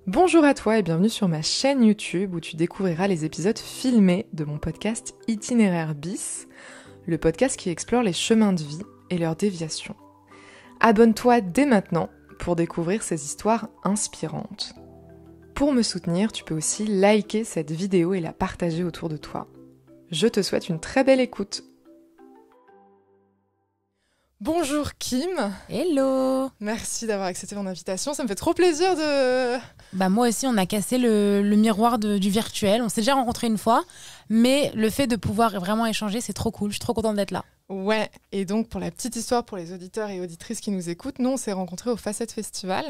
Bonjour à toi et bienvenue sur ma chaîne YouTube où tu découvriras les épisodes filmés de mon podcast Itinéraire bis, le podcast qui explore les chemins de vie et leurs déviations. Abonne-toi dès maintenant pour découvrir ces histoires inspirantes. Pour me soutenir, tu peux aussi liker cette vidéo et la partager autour de toi. Je te souhaite une très belle écoute. Bonjour Kim. Hello. Merci d'avoir accepté mon invitation, ça me fait trop plaisir de... Moi aussi, on a cassé le miroir du virtuel. On s'est déjà rencontrés une fois, mais le fait de pouvoir vraiment échanger, c'est trop cool. Je suis trop contente d'être là. Ouais, et donc pour la petite histoire, pour les auditeurs et auditrices qui nous écoutent, nous on s'est rencontrés au Facette Festival.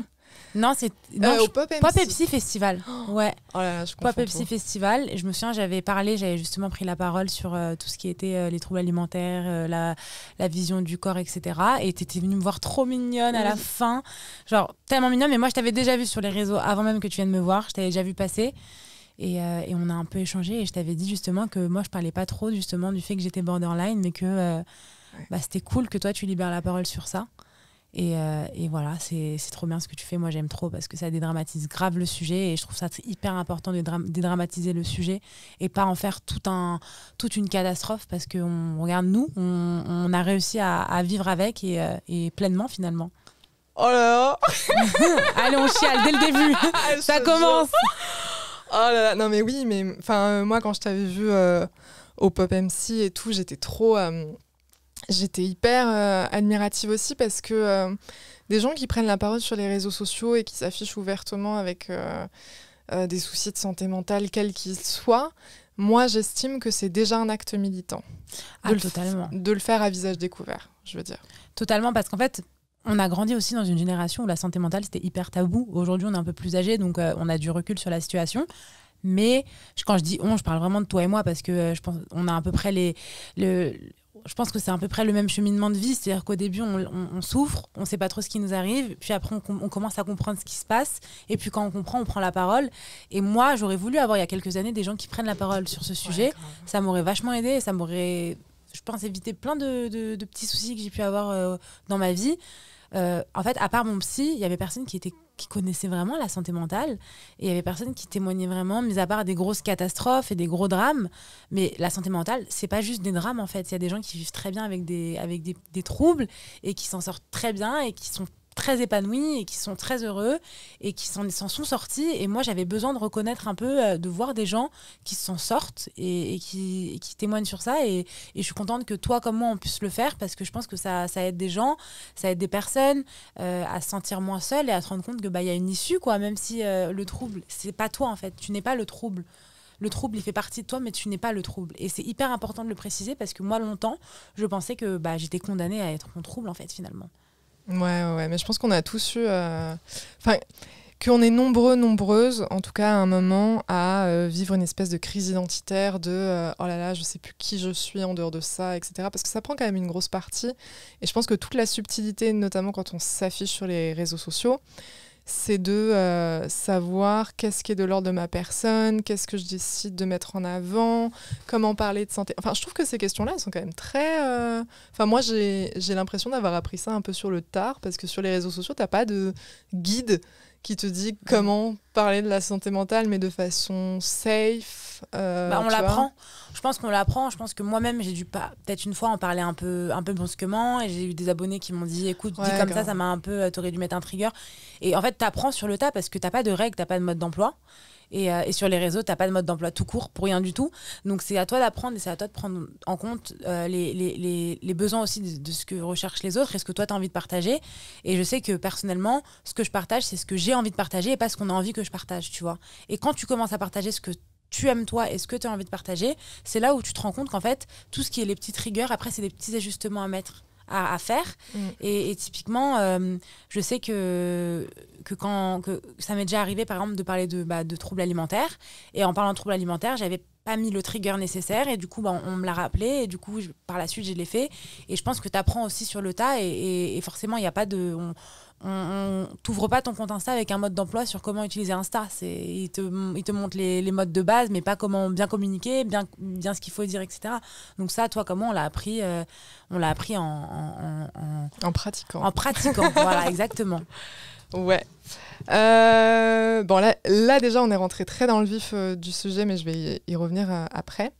Non, au Pop MC. Pop Epsi Festival. Ouais. Oh là là, je confonds Pop Epsi Festival. Et je me souviens, j'avais justement pris la parole sur tout ce qui était les troubles alimentaires, la vision du corps, etc. Et t'étais venue me voir trop mignonne à la fin. Genre, tellement mignonne. Mais moi, je t'avais déjà vue sur les réseaux avant même que tu viennes me voir. Je t'avais déjà vu passer. Et on a un peu échangé. Et je t'avais dit justement que moi, je parlais pas trop justement du fait que j'étais borderline, mais que c'était cool que toi, tu libères la parole sur ça. Et voilà, c'est trop bien ce que tu fais. Moi, j'aime trop parce que ça dédramatise grave le sujet et je trouve ça hyper important de dédramatiser le sujet et pas en faire toute une catastrophe parce que regarde, nous, on a réussi à vivre avec et pleinement finalement. Oh là là. Allez, on chiale dès le début. Ça commence. Oh là là, non mais oui, mais moi, quand je t'avais vu au Pop MC et tout, j'étais hyper admirative aussi parce que des gens qui prennent la parole sur les réseaux sociaux et qui s'affichent ouvertement avec des soucis de santé mentale, quels qu'ils soient, moi j'estime que c'est déjà un acte militant. Totalement. De le faire à visage découvert, je veux dire. Totalement, parce qu'en fait, on a grandi aussi dans une génération où la santé mentale c'était hyper tabou. Aujourd'hui, on est un peu plus âgé, donc on a du recul sur la situation. Mais quand je dis on, je parle vraiment de toi et moi parce que je pense on a à peu près je pense que c'est à peu près le même cheminement de vie, c'est-à-dire qu'au début on souffre, on sait pas trop ce qui nous arrive, puis après on commence à comprendre ce qui se passe, et puis quand on comprend, on prend la parole. Et moi, j'aurais voulu avoir il y a quelques années des gens qui prennent la parole sur ce sujet. Ça m'aurait vachement aidé, et ça m'aurait, je pense, évité plein de petits soucis que j'ai pu avoir dans ma vie. En fait, à part mon psy, il y avait personne qui connaissait vraiment la santé mentale, et il y avait personne qui témoignait vraiment, mis à part des grosses catastrophes et des gros drames. Mais la santé mentale, c'est pas juste des drames en fait. Il y a des gens qui vivent très bien avec des troubles et qui s'en sortent très bien et qui sont très épanouis et qui sont très heureux et qui s'en sont sortis. Et moi, j'avais besoin de reconnaître un peu, de voir des gens qui s'en sortent et qui témoignent sur ça. Et je suis contente que toi comme moi, on puisse le faire parce que je pense que ça aide des gens, ça aide des personnes à se sentir moins seules et à se rendre compte que y a une issue, quoi. Même si le trouble, c'est pas toi en fait. Tu n'es pas le trouble. Le trouble, il fait partie de toi, mais tu n'es pas le trouble. Et c'est hyper important de le préciser parce que moi, longtemps, je pensais que j'étais condamnée à être mon trouble en fait, finalement. Ouais, mais je pense qu'on a tous eu... qu'on est nombreuses, en tout cas à un moment, à vivre une espèce de crise identitaire de oh là là, je sais plus qui je suis en dehors de ça, etc. Parce que ça prend quand même une grosse partie. Et je pense que toute la subtilité, notamment quand on s'affiche sur les réseaux sociaux, c'est de savoir qu'est-ce qui est de l'ordre de ma personne, qu'est-ce que je décide de mettre en avant, comment parler de santé. Enfin, je trouve que ces questions-là, elles sont quand même très... moi, j'ai l'impression d'avoir appris ça un peu sur le tard, parce que sur les réseaux sociaux, t'as pas de guide qui te dit comment parler de la santé mentale, mais de façon safe. On l'apprend. Je pense qu'on l'apprend. Je pense que moi-même, j'ai dû peut-être une fois en parler un peu brusquement. Et j'ai eu des abonnés qui m'ont dit, écoute, dis comme ça m'a un peu... T'aurais dû mettre un trigger. Et en fait, t'apprends sur le tas parce que t'as pas de règles, t'as pas de mode d'emploi. Et sur les réseaux, t'as pas de mode d'emploi tout court pour rien du tout. Donc c'est à toi d'apprendre et c'est à toi de prendre en compte les besoins aussi de ce que recherchent les autres et ce que toi t'as envie de partager. Et je sais que personnellement, ce que je partage, c'est ce que j'ai envie de partager et pas ce qu'on a envie que je partage, tu vois. Et quand tu commences à partager ce que tu aimes toi et ce que tu as envie de partager, c'est là où tu te rends compte qu'en fait, tout ce qui est les petits triggers, après c'est des petits ajustements à mettre. À faire. Et typiquement, je sais que ça m'est déjà arrivé, par exemple, de parler de troubles alimentaires. Et en parlant de troubles alimentaires, j'avais pas mis le trigger nécessaire. Et du coup, on me l'a rappelé. Et du coup, par la suite, je l'ai fait. Et je pense que tu apprends aussi sur le tas. Et forcément, il n'y a pas de... On t'ouvre pas ton compte Insta avec un mode d'emploi sur comment utiliser Insta. Il te montre les modes de base, mais pas comment bien communiquer, bien ce qu'il faut dire, etc. Donc ça, toi, comment on l'a appris en pratiquant. En pratiquant, voilà, exactement. Ouais. Bon, là, déjà, on est rentré très dans le vif du sujet, mais je vais y revenir après.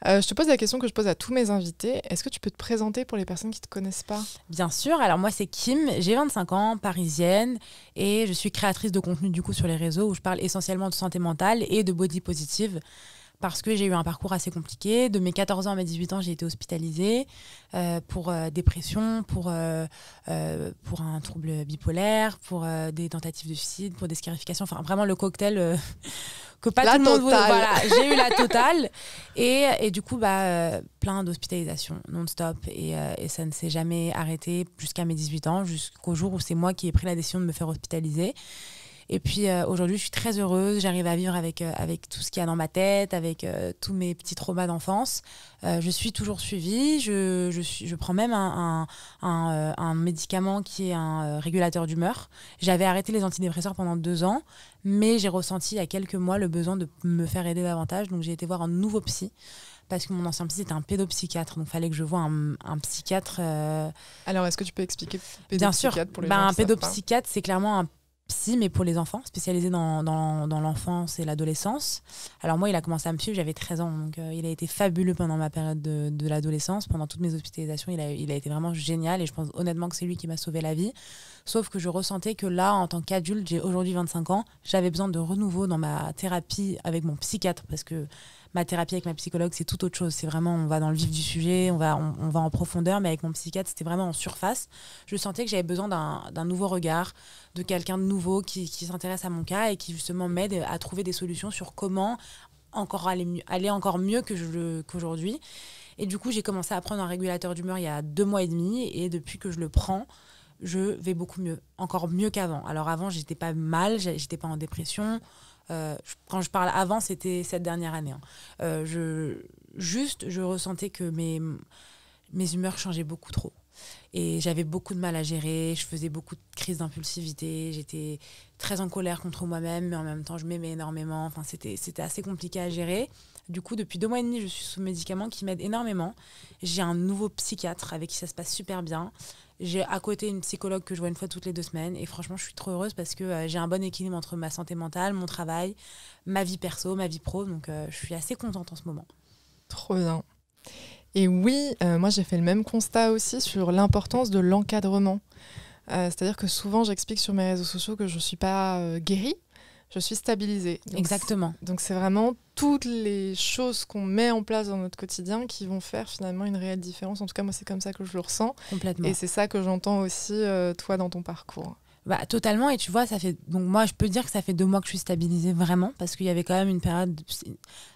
Je te pose la question que je pose à tous mes invités. Est-ce que tu peux te présenter pour les personnes qui ne te connaissent pas ? Bien sûr, alors moi c'est Kim, j'ai 25 ans, parisienne, et je suis créatrice de contenu du coup sur les réseaux où je parle essentiellement de santé mentale et de body positive. Parce que j'ai eu un parcours assez compliqué. De mes 14 ans à mes 18 ans, j'ai été hospitalisée pour dépression, pour un trouble bipolaire, pour des tentatives de suicide, pour des scarifications. Enfin, vraiment le cocktail que pas tout le monde voulait. Voilà, j'ai eu la totale. Et du coup, plein d'hospitalisations non-stop. Et ça ne s'est jamais arrêté jusqu'à mes 18 ans, jusqu'au jour où c'est moi qui ai pris la décision de me faire hospitaliser. Et puis aujourd'hui, je suis très heureuse. J'arrive à vivre avec tout ce qu'il y a dans ma tête, avec tous mes petits traumas d'enfance. Je suis toujours suivie. Je prends même un médicament qui est un régulateur d'humeur. J'avais arrêté les antidépresseurs pendant 2 ans, mais j'ai ressenti il y a quelques mois le besoin de me faire aider davantage. Donc j'ai été voir un nouveau psy. Parce que mon ancien psy était un pédopsychiatre, donc il fallait que je voie un psychiatre. Alors, est-ce que tu peux expliquer Bien sûr, pour les gens un qui savent pédopsychiatre, c'est clairement un psy, mais pour les enfants, spécialisé dans l'enfance et l'adolescence. Alors moi, il a commencé à me suivre, j'avais 13 ans, donc il a été fabuleux pendant ma période de l'adolescence. Pendant toutes mes hospitalisations, il a été vraiment génial, et je pense honnêtement que c'est lui qui m'a sauvé la vie. Sauf que je ressentais que là, en tant qu'adulte, j'ai aujourd'hui 25 ans, j'avais besoin de renouveau dans ma thérapie avec mon psychiatre, parce que ma thérapie avec ma psychologue, c'est tout autre chose. C'est vraiment, on va dans le vif du sujet, on va en profondeur, mais avec mon psychiatre, c'était vraiment en surface. Je sentais que j'avais besoin d'un nouveau regard, de quelqu'un de nouveau qui s'intéresse à mon cas et qui justement m'aide à trouver des solutions sur comment aller encore mieux qu'aujourd'hui. Et du coup, j'ai commencé à prendre un régulateur d'humeur il y a 2 mois et demi, et depuis que je le prends, je vais beaucoup mieux, encore mieux qu'avant. Alors avant, j'étais pas mal, j'étais pas en dépression. Quand je parle avant, c'était cette dernière année. Je ressentais que mes humeurs changeaient beaucoup trop. Et j'avais beaucoup de mal à gérer, je faisais beaucoup de crises d'impulsivité, j'étais très en colère contre moi-même, mais en même temps, je m'aimais énormément. Enfin, c'était assez compliqué à gérer. Du coup, depuis 2 mois et demi, je suis sous médicaments qui m'aident énormément. J'ai un nouveau psychiatre avec qui ça se passe super bien. J'ai à côté une psychologue que je vois 1 fois toutes les 2 semaines. Et franchement, je suis trop heureuse parce que j'ai un bon équilibre entre ma santé mentale, mon travail, ma vie perso, ma vie pro. Donc, je suis assez contente en ce moment. Trop bien. Et oui, moi, j'ai fait le même constat aussi sur l'importance de l'encadrement. C'est-à-dire que souvent, j'explique sur mes réseaux sociaux que je ne suis pas guérie, je suis stabilisée. Donc, exactement. Donc, c'est vraiment toutes les choses qu'on met en place dans notre quotidien qui vont faire finalement une réelle différence. En tout cas, moi, c'est comme ça que je le ressens. Complètement. Et c'est ça que j'entends aussi, toi, dans ton parcours. Totalement, et tu vois, donc moi je peux dire que ça fait 2 mois que je suis stabilisée vraiment, parce qu'il y avait quand même une période,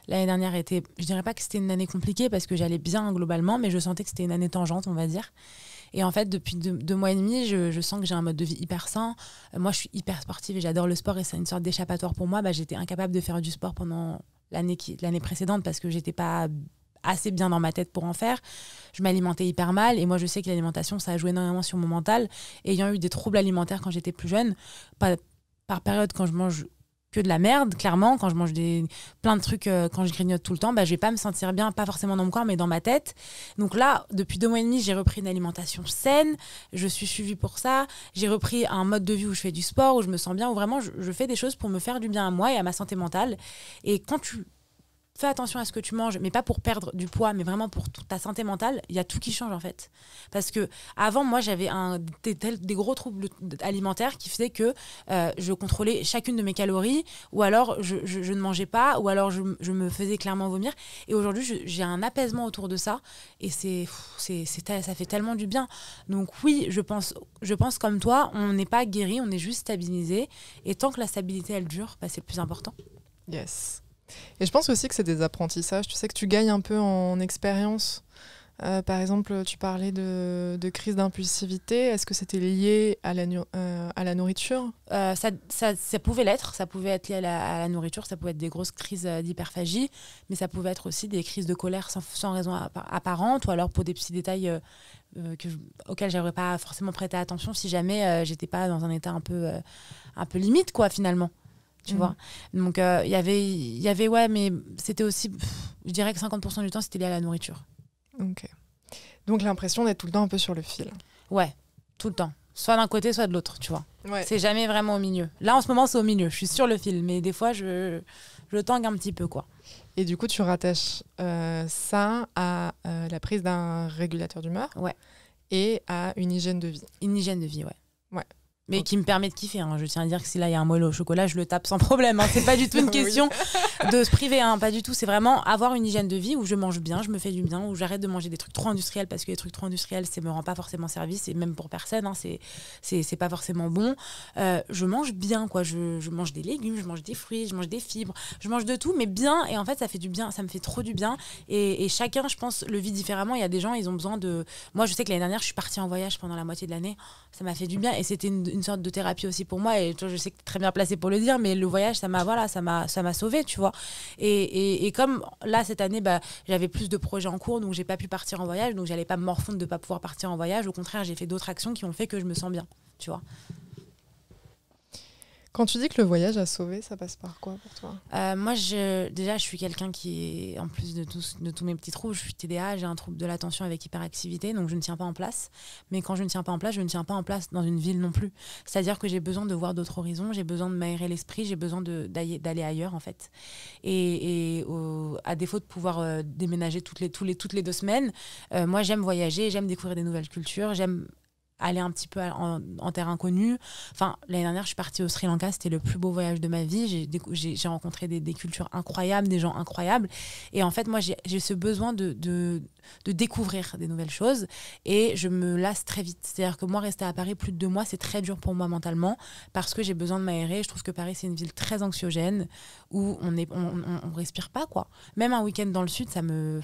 l'année dernière était, je dirais pas que c'était une année compliquée parce que j'allais bien globalement, mais je sentais que c'était une année tangente, on va dire. Et en fait, depuis 2 mois et demi, je sens que j'ai un mode de vie hyper sain. Moi, je suis hyper sportive et j'adore le sport, et c'est une sorte d'échappatoire pour moi. J'étais incapable de faire du sport pendant l'année précédente parce que j'étais pas assez bien dans ma tête pour en faire. Je m'alimentais hyper mal, et moi je sais que l'alimentation, ça a joué énormément sur mon mental. Ayant eu des troubles alimentaires quand j'étais plus jeune, par période, quand je mange que de la merde, clairement, quand je mange plein de trucs, quand je grignote tout le temps, je vais pas me sentir bien, pas forcément dans mon corps, mais dans ma tête. Donc là, depuis 2 mois et demi, j'ai repris une alimentation saine, je suis suivie pour ça, j'ai repris un mode de vie où je fais du sport, où je me sens bien, où vraiment je fais des choses pour me faire du bien à moi et à ma santé mentale. Et quand tu fais attention à ce que tu manges, mais pas pour perdre du poids, mais vraiment pour ta santé mentale, il y a tout qui change en fait. Parce que avant, moi, j'avais des gros troubles alimentaires qui faisaient que je contrôlais chacune de mes calories, ou alors je ne mangeais pas, ou alors je me faisais clairement vomir. Et aujourd'hui, j'ai un apaisement autour de ça, et ça fait tellement du bien. Donc oui, je pense comme toi, on n'est pas guéri, on est juste stabilisé, et tant que la stabilité, elle dure, c'est le plus important. Yes. Et je pense aussi que c'est des apprentissages. Tu sais que tu gagnes un peu en expérience. Par exemple, tu parlais de crise d'impulsivité. Est-ce que c'était lié à la nourriture ? Ça pouvait l'être. Ça pouvait être lié à la nourriture. Ça pouvait être des grosses crises d'hyperphagie. Mais ça pouvait être aussi des crises de colère sans raison apparente, ou alors pour des petits détails auxquels j'aurais pas forcément prêté attention si jamais j'étais pas dans un état un peu limite, quoi, finalement. Tu vois, donc il y avait ouais, mais c'était aussi, je dirais que 50% du temps c'était lié à la nourriture. Ok. Donc l'impression d'être tout le temps un peu sur le fil. Ouais, tout le temps. soit d'un côté, soit de l'autre, tu vois. Ouais. C'est jamais vraiment au milieu. Là, en ce moment, c'est au milieu. Je suis sur le fil, mais des fois, je tangue un petit peu, quoi. Et du coup, tu rattaches ça à la prise d'un régulateur d'humeur et à une hygiène de vie. Une hygiène de vie, ouais. Mais Okay. qui me permet de kiffer. Hein. Je tiens à dire que si là, il y a un moelleux au chocolat, je le tape sans problème. Hein. C'est pas du tout une question de se priver. Hein. Pas du tout. C'est vraiment avoir une hygiène de vie où je mange bien, je me fais du bien, où j'arrête de manger des trucs trop industriels parce que les trucs trop industriels, ça me rend pas forcément service. Et même pour personne, hein, c'est pas forcément bon. Je mange bien, quoi. Je mange des légumes, je mange des fruits, je mange des fibres. Je mange de tout, mais bien. Et en fait, ça fait du bien. Ça me fait trop du bien. Et chacun, je pense, le vit différemment. Il y a des gens, ils ont besoin de... Moi, je sais que l'année dernière, je suis partie en voyage pendant la moitié de l'année. Ça m'a fait du bien. Et c'était une sorte de thérapie aussi pour moi, et toi, je sais que tu es très bien placée pour le dire, mais le voyage, ça m'a sauvée, tu vois. Et comme là, cette année, j'avais plus de projets en cours, donc j'ai pas pu partir en voyage, donc j'allais pas me morfondre de pas pouvoir partir en voyage. Au contraire, j'ai fait d'autres actions qui ont fait que je me sens bien, tu vois. Quand tu dis que le voyage a sauvé, ça passe par quoi pour toi ? Moi, déjà, je suis quelqu'un qui est, en plus de tous mes petits troubles, je suis TDA, j'ai un trouble de l'attention avec hyperactivité, donc je ne tiens pas en place. Mais quand je ne tiens pas en place, je ne tiens pas en place dans une ville non plus. C'est-à-dire que j'ai besoin de voir d'autres horizons, j'ai besoin de m'aérer l'esprit, j'ai besoin d'aller ailleurs, en fait. Et à défaut de pouvoir déménager toutes les 2 semaines, moi, j'aime voyager, j'aime découvrir des nouvelles cultures, j'aime aller un petit peu en terre inconnue. Enfin, l'année dernière, je suis partie au Sri Lanka, c'était le plus beau voyage de ma vie. J'ai rencontré des cultures incroyables, des gens incroyables. Et en fait, moi, j'ai ce besoin de découvrir des nouvelles choses, et je me lasse très vite. C'est-à-dire que moi, rester à Paris plus de 2 mois, c'est très dur pour moi mentalement, parce que j'ai besoin de m'aérer. Je trouve que Paris, c'est une ville très anxiogène, où on respire pas, quoi. Même un week-end dans le sud, ça me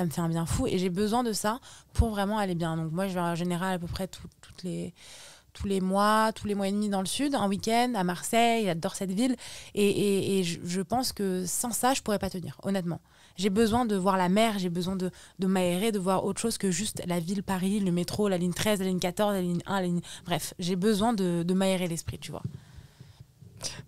fait un bien fou, et j'ai besoin de ça pour vraiment aller bien. Donc moi, je vais en général à peu près tous les mois et demi dans le sud, un week-end à Marseille. J'adore cette ville, et je pense que sans ça, je pourrais pas tenir, honnêtement. J'ai besoin de voir la mer, j'ai besoin de m'aérer, de voir autre chose que juste la ville, Paris, le métro, la ligne 13, la ligne 14, la ligne 1, bref, j'ai besoin de m'aérer l'esprit, tu vois.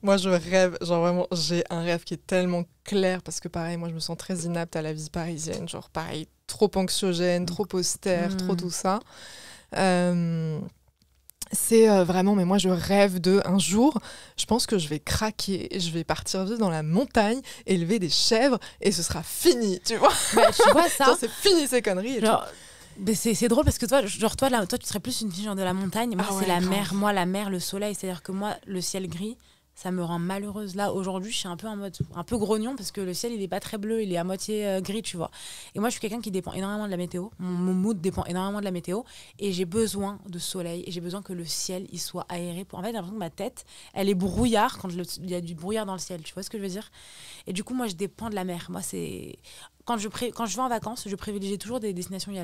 Moi, je rêve, genre vraiment, j'ai un rêve qui est tellement clair, parce que pareil, moi, je me sens très inapte à la vie parisienne, genre pareil, trop anxiogène, trop austère, trop tout ça. C'est vraiment, mais moi, je rêve un jour, je pense que je vais craquer, je vais partir vivre dans la montagne, élever des chèvres, et ce sera fini, tu vois. Tu vois ça. Genre, c'est fini ces conneries. Mais c'est drôle parce que toi, tu serais plus une fille genre de la montagne. Moi, c'est la mer. Moi, la mer, le soleil. C'est-à-dire que moi, le ciel gris, ça me rend malheureuse. Là, aujourd'hui, je suis un peu en mode un peu grognon, parce que le ciel, il est pas très bleu, il est à moitié gris, tu vois. Et moi, je suis quelqu'un qui dépend énormément de la météo. Mon mood dépend énormément de la météo. Et j'ai besoin de soleil, et j'ai besoin que le ciel, il soit aéré. En fait, j'ai l'impression que ma tête, elle est brouillard quand il y a du brouillard dans le ciel. Tu vois ce que je veux dire ? Et du coup, moi, je dépends de la mer. Moi, c'est... Quand je vais en vacances, je privilégie toujours des destinations où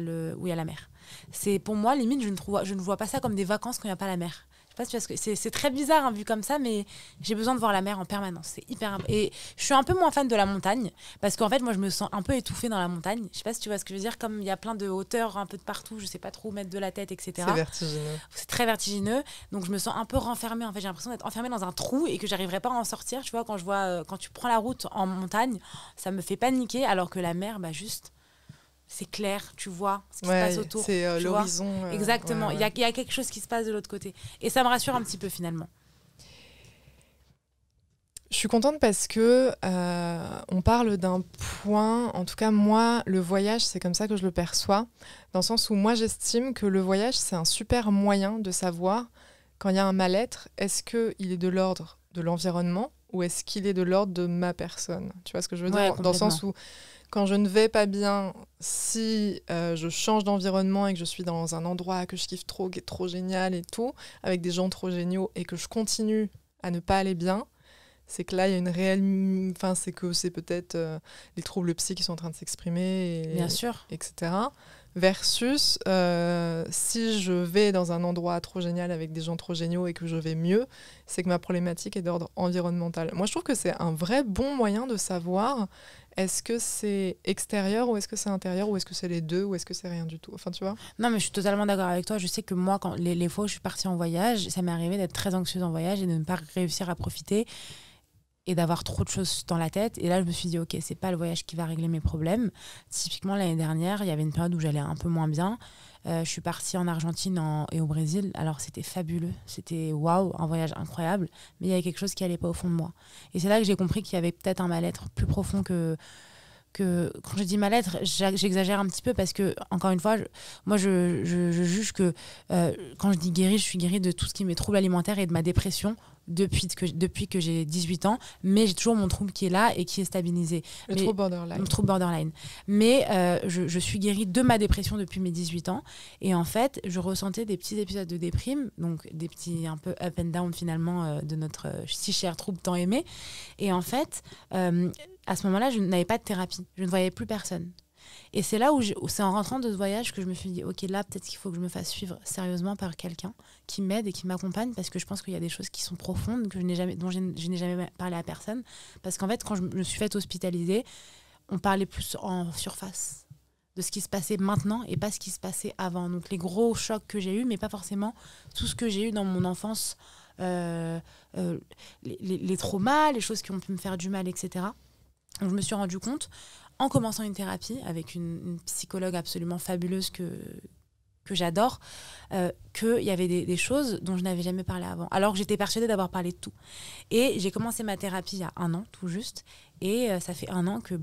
il y a la mer. C'est, pour moi, limite, je ne vois pas ça comme des vacances quand il n'y a pas la mer. Je sais pas si c'est très bizarre, hein, vu comme ça, mais j'ai besoin de voir la mer en permanence. C'est hyper... Et je suis un peu moins fan de la montagne, parce qu'en fait, moi, je me sens un peu étouffée dans la montagne. Je sais pas si tu vois ce que je veux dire, comme il y a plein de hauteurs un peu de partout, je sais pas trop où mettre de la tête, etc. C'est vertigineux. C'est très vertigineux, donc je me sens un peu renfermée. En fait, j'ai l'impression d'être enfermée dans un trou et que j'arriverai pas à en sortir. Tu vois, quand tu prends la route en montagne, ça me fait paniquer, alors que la mer, juste... c'est clair, tu vois ce qui se passe autour. C'est l'horizon. Exactement, il y a quelque chose qui se passe de l'autre côté. Et ça me rassure un petit peu, finalement. Je suis contente parce que on parle d'un point, en tout cas moi, le voyage, c'est comme ça que je le perçois, dans le sens où moi, j'estime que le voyage, c'est un super moyen de savoir, quand il y a un mal-être, est-ce qu'il est de l'ordre de l'environnement, ou est-ce qu'il est de l'ordre de ma personne ? Tu vois ce que je veux dire ? Dans le sens où, quand je ne vais pas bien, si je change d'environnement et que je suis dans un endroit que je kiffe trop, qui est trop génial et tout, avec des gens trop géniaux, et que je continue à ne pas aller bien, c'est que là, il y a une réelle... Enfin, c'est que c'est peut-être les troubles psy qui sont en train de s'exprimer, Bien sûr. etc. Versus, si je vais dans un endroit trop génial avec des gens trop géniaux et que je vais mieux, c'est que ma problématique est d'ordre environnemental. Moi, je trouve que c'est un vrai bon moyen de savoir... Est-ce que c'est extérieur, ou est-ce que c'est intérieur, ou est-ce que c'est les deux, ou est-ce que c'est rien du tout ? Enfin, tu vois ? Non, mais je suis totalement d'accord avec toi. Je sais que moi, quand les fois où je suis partie en voyage, ça m'est arrivé d'être très anxieuse en voyage et de ne pas réussir à profiter. et d'avoir trop de choses dans la tête. Et là, je me suis dit, ok, c'est pas le voyage qui va régler mes problèmes. Typiquement, l'année dernière, il y avait une période où j'allais un peu moins bien. Je suis partie en Argentine et au Brésil. Alors, c'était fabuleux. C'était waouh, un voyage incroyable. Mais il y avait quelque chose qui allait pas au fond de moi. Et c'est là que j'ai compris qu'il y avait peut-être un mal-être plus profond que quand je dis mal-être, j'exagère un petit peu parce que, encore une fois, je juge que quand je dis guérie, je suis guérie de tout ce qui est mes troubles alimentaires et de ma dépression depuis que j'ai 18 ans, mais j'ai toujours mon trouble qui est là et qui est stabilisé. Le trouble borderline. Le trouble borderline. Mais je suis guérie de ma dépression depuis mes 18 ans. Et en fait, je ressentais des petits épisodes de déprime, donc des petits un peu up and down finalement de notre si cher trouble tant aimé. Et en fait, à ce moment-là, je n'avais pas de thérapie. Je ne voyais plus personne. Et c'est là où c'est en rentrant de ce voyage que je me suis dit, ok, là, peut-être qu'il faut que je me fasse suivre sérieusement par quelqu'un qui m'aide et qui m'accompagne, parce que je pense qu'il y a des choses qui sont profondes, dont je n'ai jamais parlé à personne. Parce qu'en fait, quand je me suis faite hospitaliser, on parlait plus en surface de ce qui se passait maintenant et pas ce qui se passait avant. Donc les gros chocs que j'ai eus, mais pas forcément tout ce que j'ai eu dans mon enfance, les traumas, les choses qui ont pu me faire du mal, etc. Donc je me suis rendu compte, en commençant une thérapie avec une psychologue absolument fabuleuse que j'adore, qu'il y avait des choses dont je n'avais jamais parlé avant, alors que j'étais persuadée d'avoir parlé de tout. Et j'ai commencé ma thérapie il y a 1 an, tout juste, et ça fait 1 an que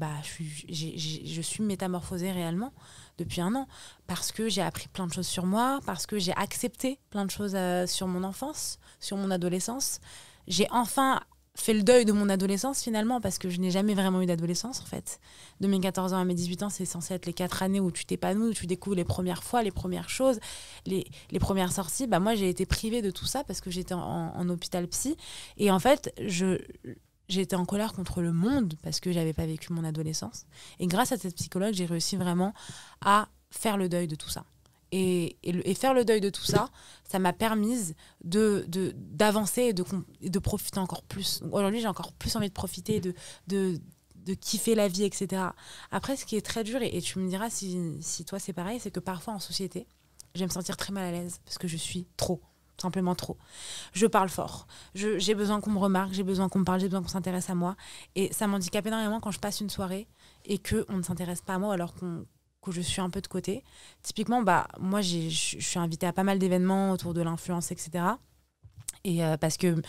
je suis métamorphosée réellement, depuis 1 an, parce que j'ai appris plein de choses sur moi, parce que j'ai accepté plein de choses sur mon enfance, sur mon adolescence. J'ai enfin fait le deuil de mon adolescence finalement, parce que je n'ai jamais vraiment eu d'adolescence en fait. De mes 14 ans à mes 18 ans, c'est censé être les 4 années où tu t'épanouis, où tu découvres les premières fois, les premières choses, les premières sorties. Bah, moi j'ai été privée de tout ça parce que j'étais en hôpital psy, et en fait j'étais en colère contre le monde parce que j'avais pas vécu mon adolescence, et grâce à cette psychologue j'ai réussi vraiment à faire le deuil de tout ça. Et faire le deuil de tout ça, ça m'a permis d'avancer et de profiter encore plus. Donc aujourd'hui, j'ai encore plus envie de profiter, de kiffer la vie, etc. Après, ce qui est très dur, et tu me diras si toi c'est pareil, c'est que parfois en société, je vais me sentir très mal à l'aise parce que je suis trop, simplement trop. Je parle fort, j'ai besoin qu'on me remarque, j'ai besoin qu'on me parle, j'ai besoin qu'on s'intéresse à moi. Et ça m'handicape énormément quand je passe une soirée et qu'on ne s'intéresse pas à moi, alors que je suis un peu de côté. Typiquement, moi, je suis invitée à pas mal d'événements autour de l'influence, etc. Et parce que,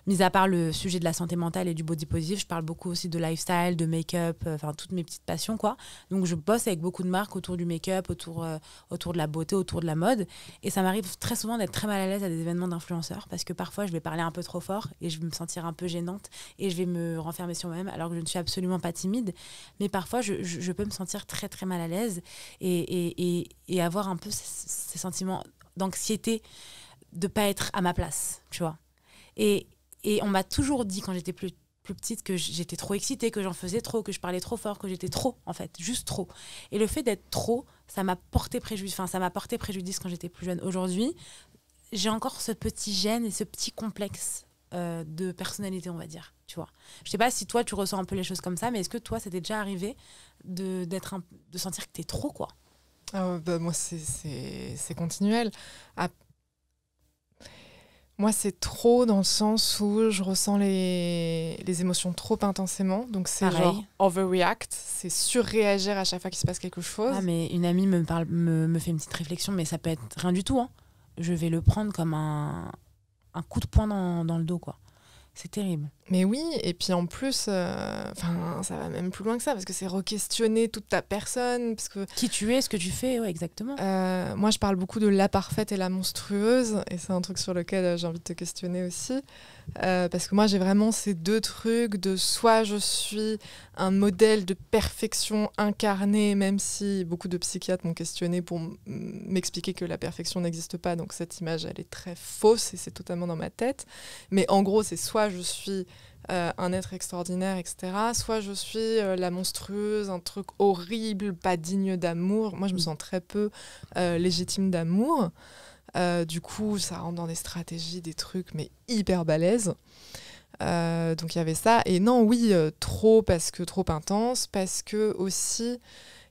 mis à part le sujet de la santé mentale et du body positive, je parle beaucoup aussi de lifestyle, de make-up, enfin toutes mes petites passions, quoi. Donc je bosse avec beaucoup de marques autour du make-up, autour de la beauté, autour de la mode. Et ça m'arrive très souvent d'être très mal à l'aise à des événements d'influenceurs, parce que parfois je vais parler un peu trop fort et je vais me sentir un peu gênante et je vais me renfermer sur moi-même, alors que je ne suis absolument pas timide. Mais parfois je peux me sentir très très mal à l'aise et avoir un peu ces sentiments d'anxiété de pas être à ma place, tu vois. Et on m'a toujours dit quand j'étais plus petite que j'étais trop excitée, que j'en faisais trop, que je parlais trop fort, que j'étais trop, en fait, juste trop. Et le fait d'être trop, ça m'a porté préjudice quand j'étais plus jeune. Aujourd'hui, j'ai encore ce petit gêne et ce petit complexe de personnalité, on va dire, tu vois. Je sais pas si toi, tu ressens un peu les choses comme ça, mais est-ce que toi, ça t'est déjà arrivé de sentir que t'es trop, quoi? Moi, c'est continuel. Moi, c'est trop dans le sens où je ressens les émotions trop intensément. Donc, c'est pareil. Genre overreact. C'est surréagir à chaque fois qu'il se passe quelque chose. Ah, mais une amie me fait une petite réflexion, mais ça peut être rien du tout, hein. Je vais le prendre comme un coup de poing dans le dos, quoi. C'est terrible. Mais oui, et puis en plus, ça va même plus loin que ça, parce que c'est re-questionner toute ta personne. Parce que, qui tu es, ce que tu fais, ouais, exactement. Moi, je parle beaucoup de la parfaite et la monstrueuse, et c'est un truc sur lequel j'ai envie de te questionner aussi. Parce que moi, j'ai vraiment ces deux trucs de soit je suis un modèle de perfection incarné, même si beaucoup de psychiatres m'ont questionné pour m'expliquer que la perfection n'existe pas, donc cette image, elle est très fausse et c'est totalement dans ma tête. Mais en gros, c'est soit je suis un être extraordinaire, etc. Soit je suis la monstrueuse, un truc horrible, pas digne d'amour. Moi, je me sens très peu légitime d'amour. Du coup, ça rentre dans des stratégies, des trucs, mais hyper balèzes. Donc, il y avait ça. Et non, oui, trop, parce que trop intense, parce que aussi,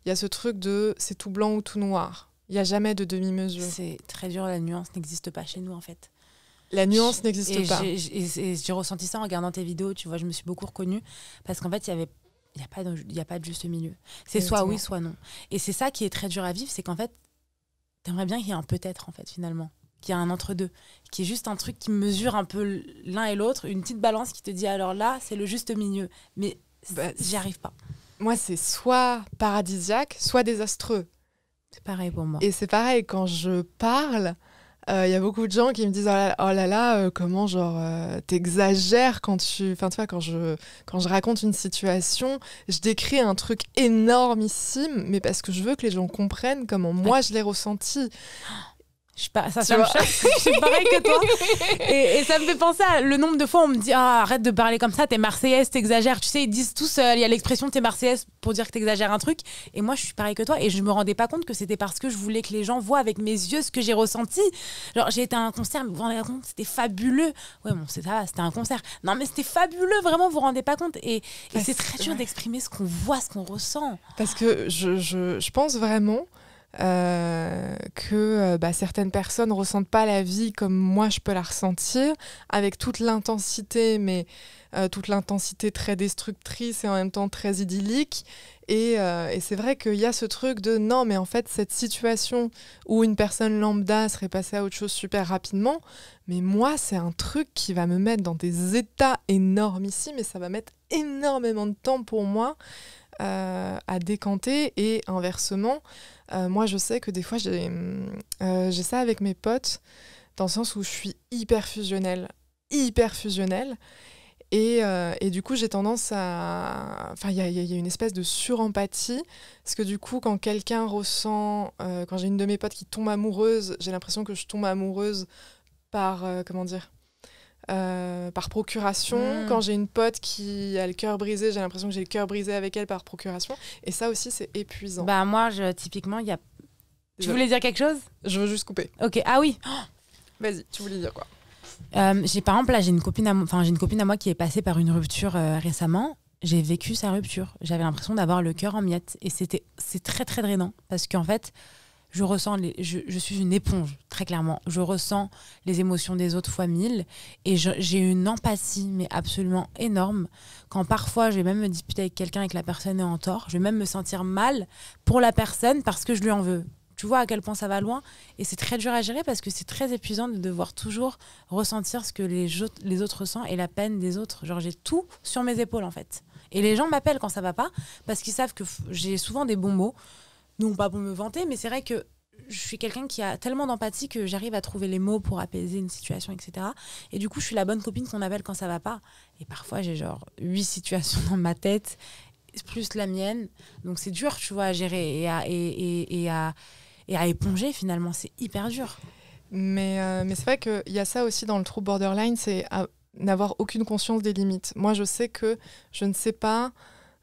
il y a ce truc de c'est tout blanc ou tout noir. Il n'y a jamais de demi-mesure. C'est très dur, la nuance n'existe pas chez nous, en fait. La nuance n'existe pas. J'ai ressenti ça en regardant tes vidéos, tu vois, je me suis beaucoup reconnue parce qu'en fait, il y a pas de juste milieu. C'est Exactement. soit oui, soit non. Et c'est ça qui est très dur à vivre, c'est qu'en fait, t'aimerais bien qu'il y ait un peut-être, en fait, finalement. Qu'il y ait un entre-deux. Qu'il y ait juste un truc qui mesure un peu l'un et l'autre, une petite balance qui te dit alors là, c'est le juste milieu. Mais j'y arrive pas. Moi, c'est soit paradisiaque, soit désastreux. C'est pareil pour moi. Et c'est pareil, quand je parle, y a beaucoup de gens qui me disent oh là là, comment genre t'exagères quand tu... Enfin, tu vois, quand je raconte une situation, je décris un truc énormissime, mais parce que je veux que les gens comprennent comment moi je l'ai ressenti. Ça me choque, je suis pareil que toi. Et ça me fait penser à le nombre de fois où on me dit arrête de parler comme ça, t'es marseillaise, t'exagères. Tu sais, ils disent tous, il y a l'expression t'es marseillaise pour dire que t'exagères un truc. Et moi, je suis pareil que toi. Et je me rendais pas compte que c'était parce que je voulais que les gens voient avec mes yeux ce que j'ai ressenti. Genre, j'ai été à un concert, mais vous vous rendez compte, c'était fabuleux. Ouais, bon, c'était un concert. Non, mais c'était fabuleux, vraiment, vous vous rendez pas compte. Et c'est très dur d'exprimer ce qu'on voit, ce qu'on ressent. Parce que je pense vraiment... que certaines personnes ressentent pas la vie comme moi je peux la ressentir, avec toute l'intensité, mais toute l'intensité très destructrice et en même temps très idyllique. Et c'est vrai qu'il y a ce truc de non, mais en fait, cette situation où une personne lambda serait passée à autre chose super rapidement, mais moi, c'est un truc qui va me mettre dans des états énormissimes et ça va mettre énormément de temps pour moi à décanter. Et inversement, moi je sais que des fois j'ai ça avec mes potes, dans le sens où je suis hyper fusionnelle et du coup j'ai tendance à... Enfin il y a une espèce de surempathie, parce que du coup quand quelqu'un ressent... quand j'ai une de mes potes qui tombe amoureuse, j'ai l'impression que je tombe amoureuse par... comment dire, par procuration. Quand j'ai une pote qui a le cœur brisé, j'ai l'impression que j'ai le cœur brisé avec elle par procuration. Et ça aussi, c'est épuisant. Bah moi, typiquement, il y a... Tu voulais dire quelque chose ? Je veux juste couper. Ok, ah oui. Vas-y, tu voulais dire quoi ? Par exemple, là, j'ai une copine à moi qui est passée par une rupture récemment. J'ai vécu sa rupture. J'avais l'impression d'avoir le cœur en miettes. Et c'est très, très drainant. Parce qu'en fait, je suis une éponge, très clairement. Je ressens les émotions des autres fois 1000 et j'ai une empathie, mais absolument énorme. Quand parfois, je vais même me disputer avec quelqu'un et que la personne est en tort, je vais même me sentir mal pour la personne parce que je lui en veux. Tu vois à quel point ça va loin. Et c'est très dur à gérer parce que c'est très épuisant de devoir toujours ressentir ce que les autres ressentent et la peine des autres. Genre, j'ai tout sur mes épaules, en fait. Et les gens m'appellent quand ça va pas parce qu'ils savent que j'ai souvent des bons mots. Non pas pour me vanter, mais c'est vrai que je suis quelqu'un qui a tellement d'empathie que j'arrive à trouver les mots pour apaiser une situation, etc. Et du coup, je suis la bonne copine qu'on appelle quand ça va pas. Et parfois, j'ai genre 8 situations dans ma tête, plus la mienne. Donc c'est dur, tu vois, à gérer et à éponger, finalement. C'est hyper dur. Mais c'est vrai qu'il y a ça aussi dans le trouble borderline, c'est n'avoir aucune conscience des limites. Moi, je sais que je ne sais pas...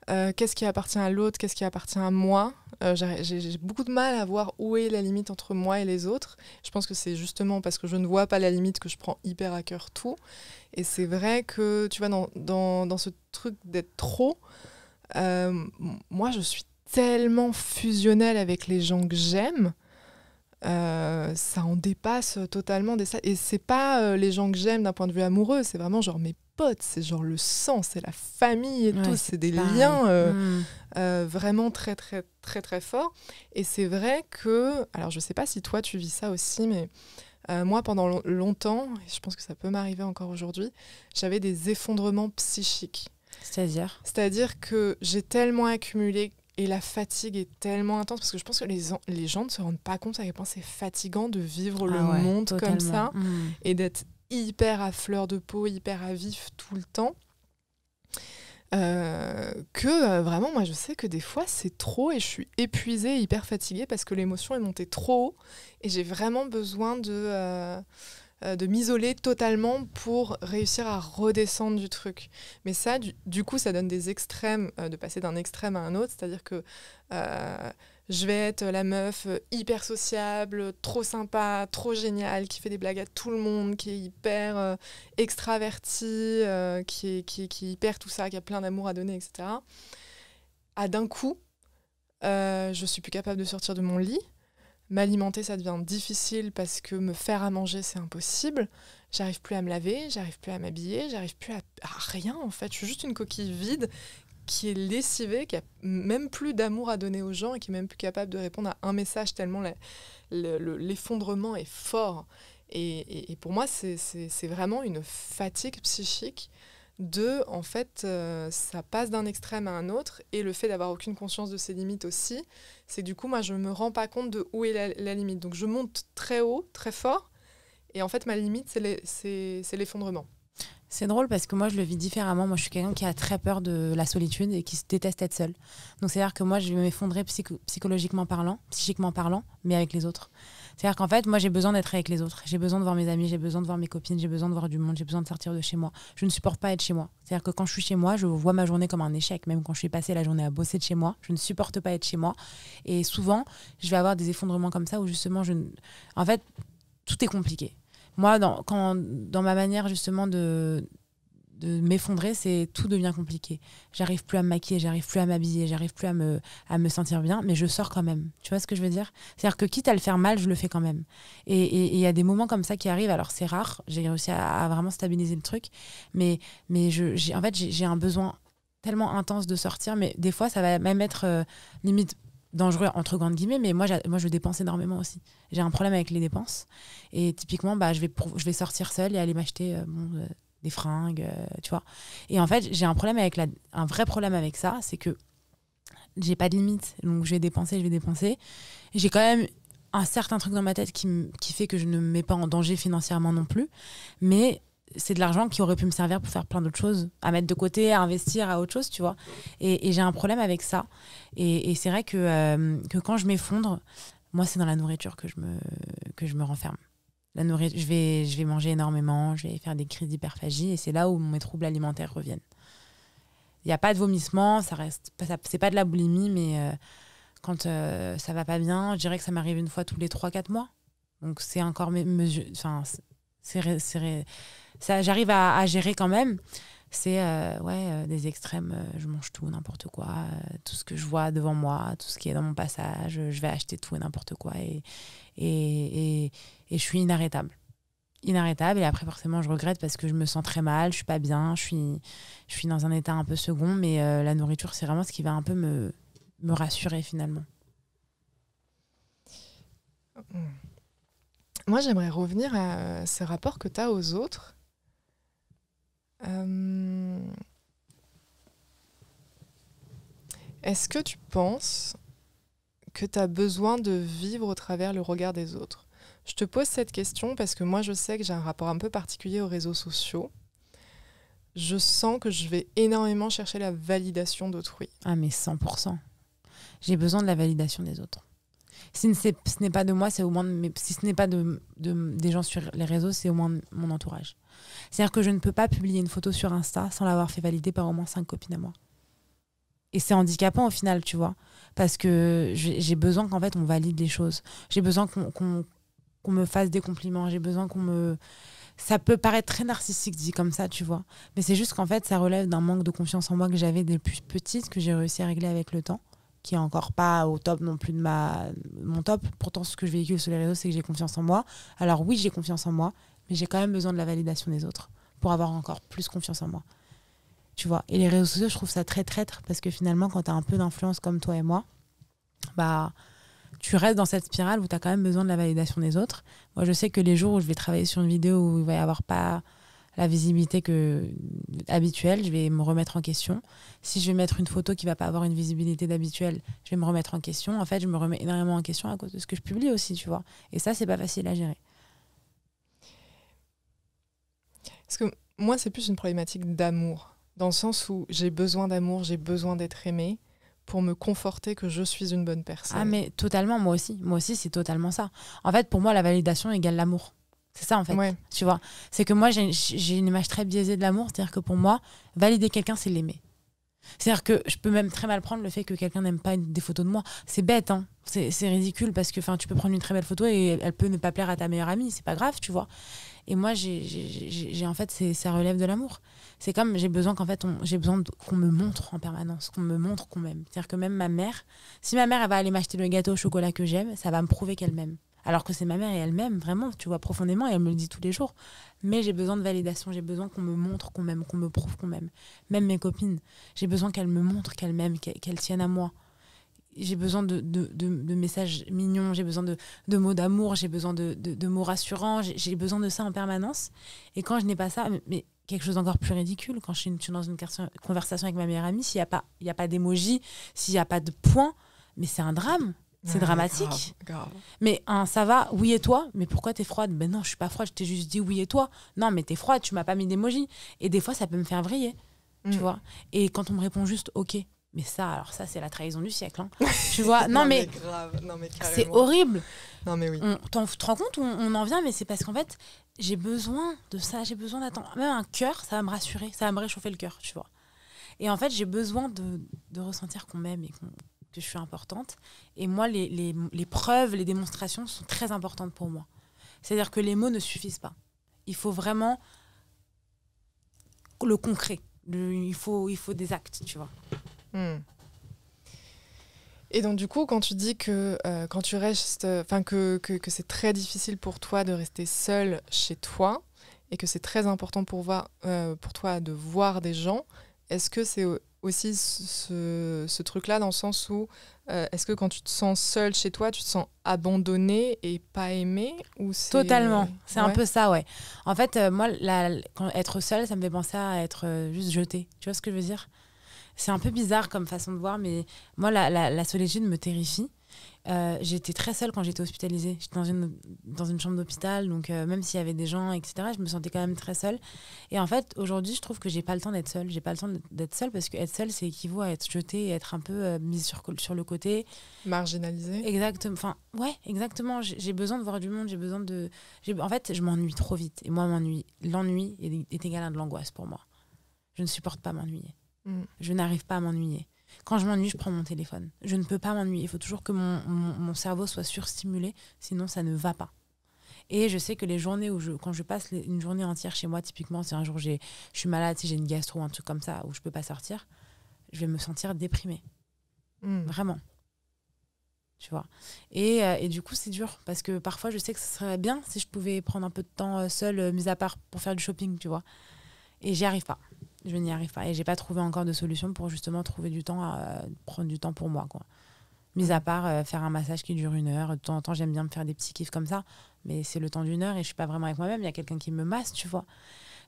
qu'est-ce qui appartient à l'autre, qu'est-ce qui appartient à moi. J'ai beaucoup de mal à voir où est la limite entre moi et les autres. Je pense que c'est justement parce que je ne vois pas la limite que je prends hyper à cœur tout. Et c'est vrai que, tu vois, dans ce truc d'être trop, moi, je suis tellement fusionnelle avec les gens que j'aime. Ça en dépasse totalement et c'est pas les gens que j'aime d'un point de vue amoureux, c'est vraiment genre mes potes, c'est genre le sang, c'est la famille et tout, c'est des liens vraiment très très très très forts. Et c'est vrai que, alors je sais pas si toi tu vis ça aussi, mais moi pendant longtemps, et je pense que ça peut m'arriver encore aujourd'hui, j'avais des effondrements psychiques. C'est-à-dire que j'ai tellement accumulé. Et la fatigue est tellement intense, parce que je pense que les gens ne se rendent pas compte à quel point c'est fatigant de vivre le monde totalement. Comme ça, et d'être hyper à fleur de peau, hyper à vif tout le temps. Vraiment, moi je sais que des fois c'est trop et je suis épuisée, hyper fatiguée, parce que l'émotion est montée trop haut et j'ai vraiment besoin de m'isoler totalement pour réussir à redescendre du truc. Mais ça, du coup, ça donne des extrêmes, de passer d'un extrême à un autre, c'est-à-dire que je vais être la meuf hyper sociable, trop sympa, trop géniale, qui fait des blagues à tout le monde, qui est hyper extravertie, qui est hyper tout ça, qui a plein d'amour à donner, etc. D'un coup, je suis plus capable de sortir de mon lit. m'alimenter, ça devient difficile parce que me faire à manger, c'est impossible. J'arrive plus à me laver, j'arrive plus à m'habiller, j'arrive plus à rien en fait. Je suis juste une coquille vide qui est lessivée, qui a même plus d'amour à donner aux gens et qui est même plus capable de répondre à un message tellement l'effondrement est fort. Et pour moi, c'est vraiment une fatigue psychique de, en fait, ça passe d'un extrême à un autre, et le fait d'avoir aucune conscience de ses limites aussi, c'est que du coup, moi, je me rends pas compte de où est la limite. Donc, je monte très haut, très fort, et en fait, ma limite, c'est l'effondrement. C'est drôle parce que moi, je le vis différemment. Moi, je suis quelqu'un qui a très peur de la solitude et qui se déteste être seul. Donc, c'est-à-dire que moi, je vais m'effondrer psychologiquement parlant, psychiquement parlant, mais avec les autres. C'est-à-dire qu'en fait, moi, j'ai besoin d'être avec les autres. J'ai besoin de voir mes amis, j'ai besoin de voir mes copines, j'ai besoin de voir du monde, j'ai besoin de sortir de chez moi. Je ne supporte pas être chez moi. C'est-à-dire que quand je suis chez moi, je vois ma journée comme un échec. Même quand je suis passée la journée à bosser de chez moi, je ne supporte pas être chez moi. Et souvent, je vais avoir des effondrements comme ça où justement, en fait, tout est compliqué. Moi, dans ma manière justement de m'effondrer, tout devient compliqué. J'arrive plus à me maquiller, j'arrive plus à m'habiller, j'arrive plus à me sentir bien, mais je sors quand même. Tu vois ce que je veux dire ? C'est-à-dire que quitte à le faire mal, je le fais quand même. Et il y a des moments comme ça qui arrivent. Alors c'est rare, j'ai réussi à vraiment stabiliser le truc, mais j'ai un besoin tellement intense de sortir, mais des fois ça va même être limite dangereux entre grandes guillemets, mais moi je dépense énormément aussi. J'ai un problème avec les dépenses, et typiquement je vais sortir seule et aller m'acheter des fringues, tu vois. Et en fait, j'ai un vrai problème avec ça, c'est que j'ai pas de limite. Donc je vais dépenser. J'ai quand même un certain truc dans ma tête qui fait que je ne me mets pas en danger financièrement non plus, mais c'est de l'argent qui aurait pu me servir pour faire plein d'autres choses, à mettre de côté, à investir, à autre chose, tu vois. Et j'ai un problème avec ça. Et c'est vrai que quand je m'effondre, moi, c'est dans la nourriture que je me renferme. La nourriture, je vais manger énormément, je vais faire des crises d'hyperphagie, et c'est là où mes troubles alimentaires reviennent. Il n'y a pas de vomissement, c'est pas de la boulimie, mais quand ça va pas bien, je dirais que ça m'arrive une fois tous les 3-4 mois. Donc c'est encore ça, j'arrive à gérer quand même. C'est des extrêmes, je mange tout, n'importe quoi, tout ce que je vois devant moi, tout ce qui est dans mon passage, je vais acheter tout et n'importe quoi, et je suis inarrêtable, et après forcément je regrette parce que je me sens très mal, je suis pas bien, je suis dans un état un peu second, mais la nourriture, c'est vraiment ce qui va un peu me rassurer finalement. Moi, j'aimerais revenir à ce rapport que tu as aux autres. Est-ce que tu penses que tu as besoin de vivre au travers le regard des autres ? Je te pose cette question parce que moi, je sais que j'ai un rapport un peu particulier aux réseaux sociaux. Je sens que je vais énormément chercher la validation d'autrui. Ah, mais 100%. J'ai besoin de la validation des autres. Si ce n'est pas de moi, c'est au moins si ce n'est pas des gens sur les réseaux, c'est au moins mon entourage. C'est-à-dire que je ne peux pas publier une photo sur Insta sans l'avoir fait valider par au moins 5 copines à moi. Et c'est handicapant au final, tu vois, parce que j'ai besoin qu'en fait on valide les choses. J'ai besoin qu'on me fasse des compliments, j'ai besoin qu'on me... Ça peut paraître très narcissique dit comme ça, tu vois, mais c'est juste qu'en fait ça relève d'un manque de confiance en moi que j'avais depuis petite, que j'ai réussi à régler avec le temps, qui est encore pas au top non plus de mon top. Pourtant, ce que je véhicule sur les réseaux, c'est que j'ai confiance en moi. Alors oui, j'ai confiance en moi, mais j'ai quand même besoin de la validation des autres pour avoir encore plus confiance en moi. Tu vois. Et les réseaux sociaux, je trouve ça très traître, parce que finalement, quand tu as un peu d'influence comme toi et moi, tu restes dans cette spirale où tu as quand même besoin de la validation des autres. Moi, je sais que les jours où je vais travailler sur une vidéo où il va y avoir pas la visibilité habituelle, je vais me remettre en question. Si je vais mettre une photo qui va pas avoir une visibilité d'habituelle, je vais me remettre en question. En fait, je me remets énormément en question à cause de ce que je publie aussi, tu vois. Et ça, c'est pas facile à gérer. Parce que moi, c'est plus une problématique d'amour, dans le sens où j'ai besoin d'amour, j'ai besoin d'être aimée pour me conforter que je suis une bonne personne. Ah, mais totalement, moi aussi, c'est totalement ça. En fait, pour moi, la validation égale l'amour. C'est ça, en fait, ouais. Tu vois. C'est que moi, j'ai une image très biaisée de l'amour. C'est-à-dire que pour moi, valider quelqu'un, c'est l'aimer. C'est-à-dire que je peux même très mal prendre le fait que quelqu'un n'aime pas des photos de moi. C'est bête, hein. C'est ridicule, parce que tu peux prendre une très belle photo et elle peut ne pas plaire à ta meilleure amie. C'est pas grave, tu vois. Et moi, en fait, ça relève de l'amour. C'est comme, j'ai besoin qu'on me montre en permanence, qu'on me montre qu'on m'aime. C'est-à-dire que même ma mère, si ma mère, elle va aller m'acheter le gâteau au chocolat que j'aime, ça va me prouver qu'elle m'aime. Alors que c'est ma mère et elle m'aime vraiment, tu vois, profondément, et elle me le dit tous les jours. Mais j'ai besoin de validation, j'ai besoin qu'on me montre qu'on m'aime, qu'on me prouve qu'on m'aime. Même mes copines, j'ai besoin qu'elles me montrent qu'elles m'aiment, qu'elles tiennent à moi. J'ai besoin de messages mignons, j'ai besoin de mots d'amour, j'ai besoin de mots rassurants, j'ai besoin de ça en permanence. Et quand je n'ai pas ça, mais quelque chose d'encore plus ridicule, quand je suis dans une conversation avec ma meilleure amie, s'il n'y a pas d'émoji, s'il n'y a pas de point, mais c'est un drame. C'est dramatique. Grave. Mais ça va, oui et toi? Mais pourquoi t'es froide? Ben non, je suis pas froide, je t'ai juste dit oui et toi. Non, mais t'es froide, tu m'as pas mis d'émoji. Et des fois, ça peut me faire vriller, tu vois. Et quand on me répond juste ok, mais ça, c'est la trahison du siècle. Hein. Tu vois, non, mais grave. Non, mais c'est horrible. Non, mais oui. Tu te rends compte où on en vient? Mais c'est parce qu'en fait, j'ai besoin de ça, j'ai besoin d'attendre. Même un cœur, ça va me rassurer, ça va me réchauffer le cœur, tu vois. Et en fait, j'ai besoin de ressentir qu'on m'aime et que je suis importante. Et moi, les preuves, les démonstrations sont très importantes pour moi. C'est-à-dire que les mots ne suffisent pas. Il faut vraiment le concret. Il faut des actes, tu vois. Et donc, du coup, quand tu dis que quand tu restes, que c'est très difficile pour toi de rester seule chez toi et que c'est très important pour toi de voir des gens, est-ce que c'est aussi ce truc-là dans le sens où est-ce que quand tu te sens seule chez toi, tu te sens abandonnée et pas aimée ou c'est... Totalement, c'est un Ouais. peu ça, ouais. En fait, moi, être seule, ça me fait penser à être juste jetée. Tu vois ce que je veux dire? C'est un peu bizarre comme façon de voir, mais moi, la solitude me terrifie. J'étais très seule quand j'étais hospitalisée. J'étais dans une chambre d'hôpital, donc même s'il y avait des gens, etc., je me sentais quand même très seule. Et en fait, aujourd'hui, je trouve que j'ai pas le temps d'être seule. J'ai pas le temps d'être seule parce que être seule, c'est équivaut à être jetée et être un peu mise sur le côté. Marginalisée. Exactement. Enfin, ouais, exactement. J'ai besoin de voir du monde. En fait, je m'ennuie trop vite. Et moi, l'ennui est égal à de l'angoisse pour moi. Je ne supporte pas m'ennuyer. Je n'arrive pas à m'ennuyer. Quand je m'ennuie, je prends mon téléphone. Je ne peux pas m'ennuyer. Il faut toujours que mon cerveau soit surstimulé, sinon ça ne va pas. Et je sais que les journées quand je passe une journée entière chez moi, typiquement, si un jour je suis malade, si j'ai une gastro ou un truc comme ça, où je peux pas sortir, je vais me sentir déprimée. Vraiment. Tu vois. Et du coup, c'est dur, parce que parfois, je sais que ce serait bien si je pouvais prendre un peu de temps seule, mis à part pour faire du shopping, tu vois. Et j'y arrive pas. Je n'y arrive pas. Et j'ai pas trouvé encore de solution pour justement trouver du temps, prendre du temps pour moi, quoi. Mis à part faire un massage qui dure 1 heure. De temps en temps, j'aime bien me faire des petits kiffs comme ça. Mais c'est le temps d'1 heure et je suis pas vraiment avec moi-même. Il y a quelqu'un qui me masse, tu vois.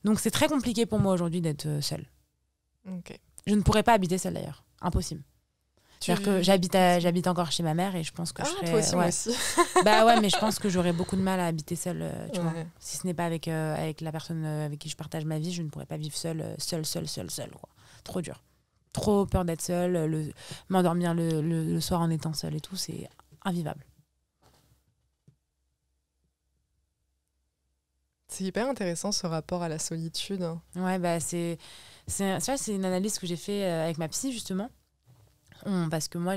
Donc c'est très compliqué pour moi aujourd'hui d'être seule. Ok. Je ne pourrais pas habiter seule d'ailleurs. Impossible. C'est-à-dire que j'habite encore chez ma mère et je pense que je serais... toi aussi, moi aussi. Bah ouais, mais je pense que j'aurais beaucoup de mal à habiter seule, tu vois. Ouais. Si ce n'est pas avec la personne avec qui je partage ma vie, je ne pourrais pas vivre seule, quoi. Trop dur. Trop peur d'être seule, m'endormir le soir en étant seule et tout, c'est invivable. C'est hyper intéressant ce rapport à la solitude. Ouais, bah c'est une analyse que j'ai fait avec ma psy, justement. Parce que moi,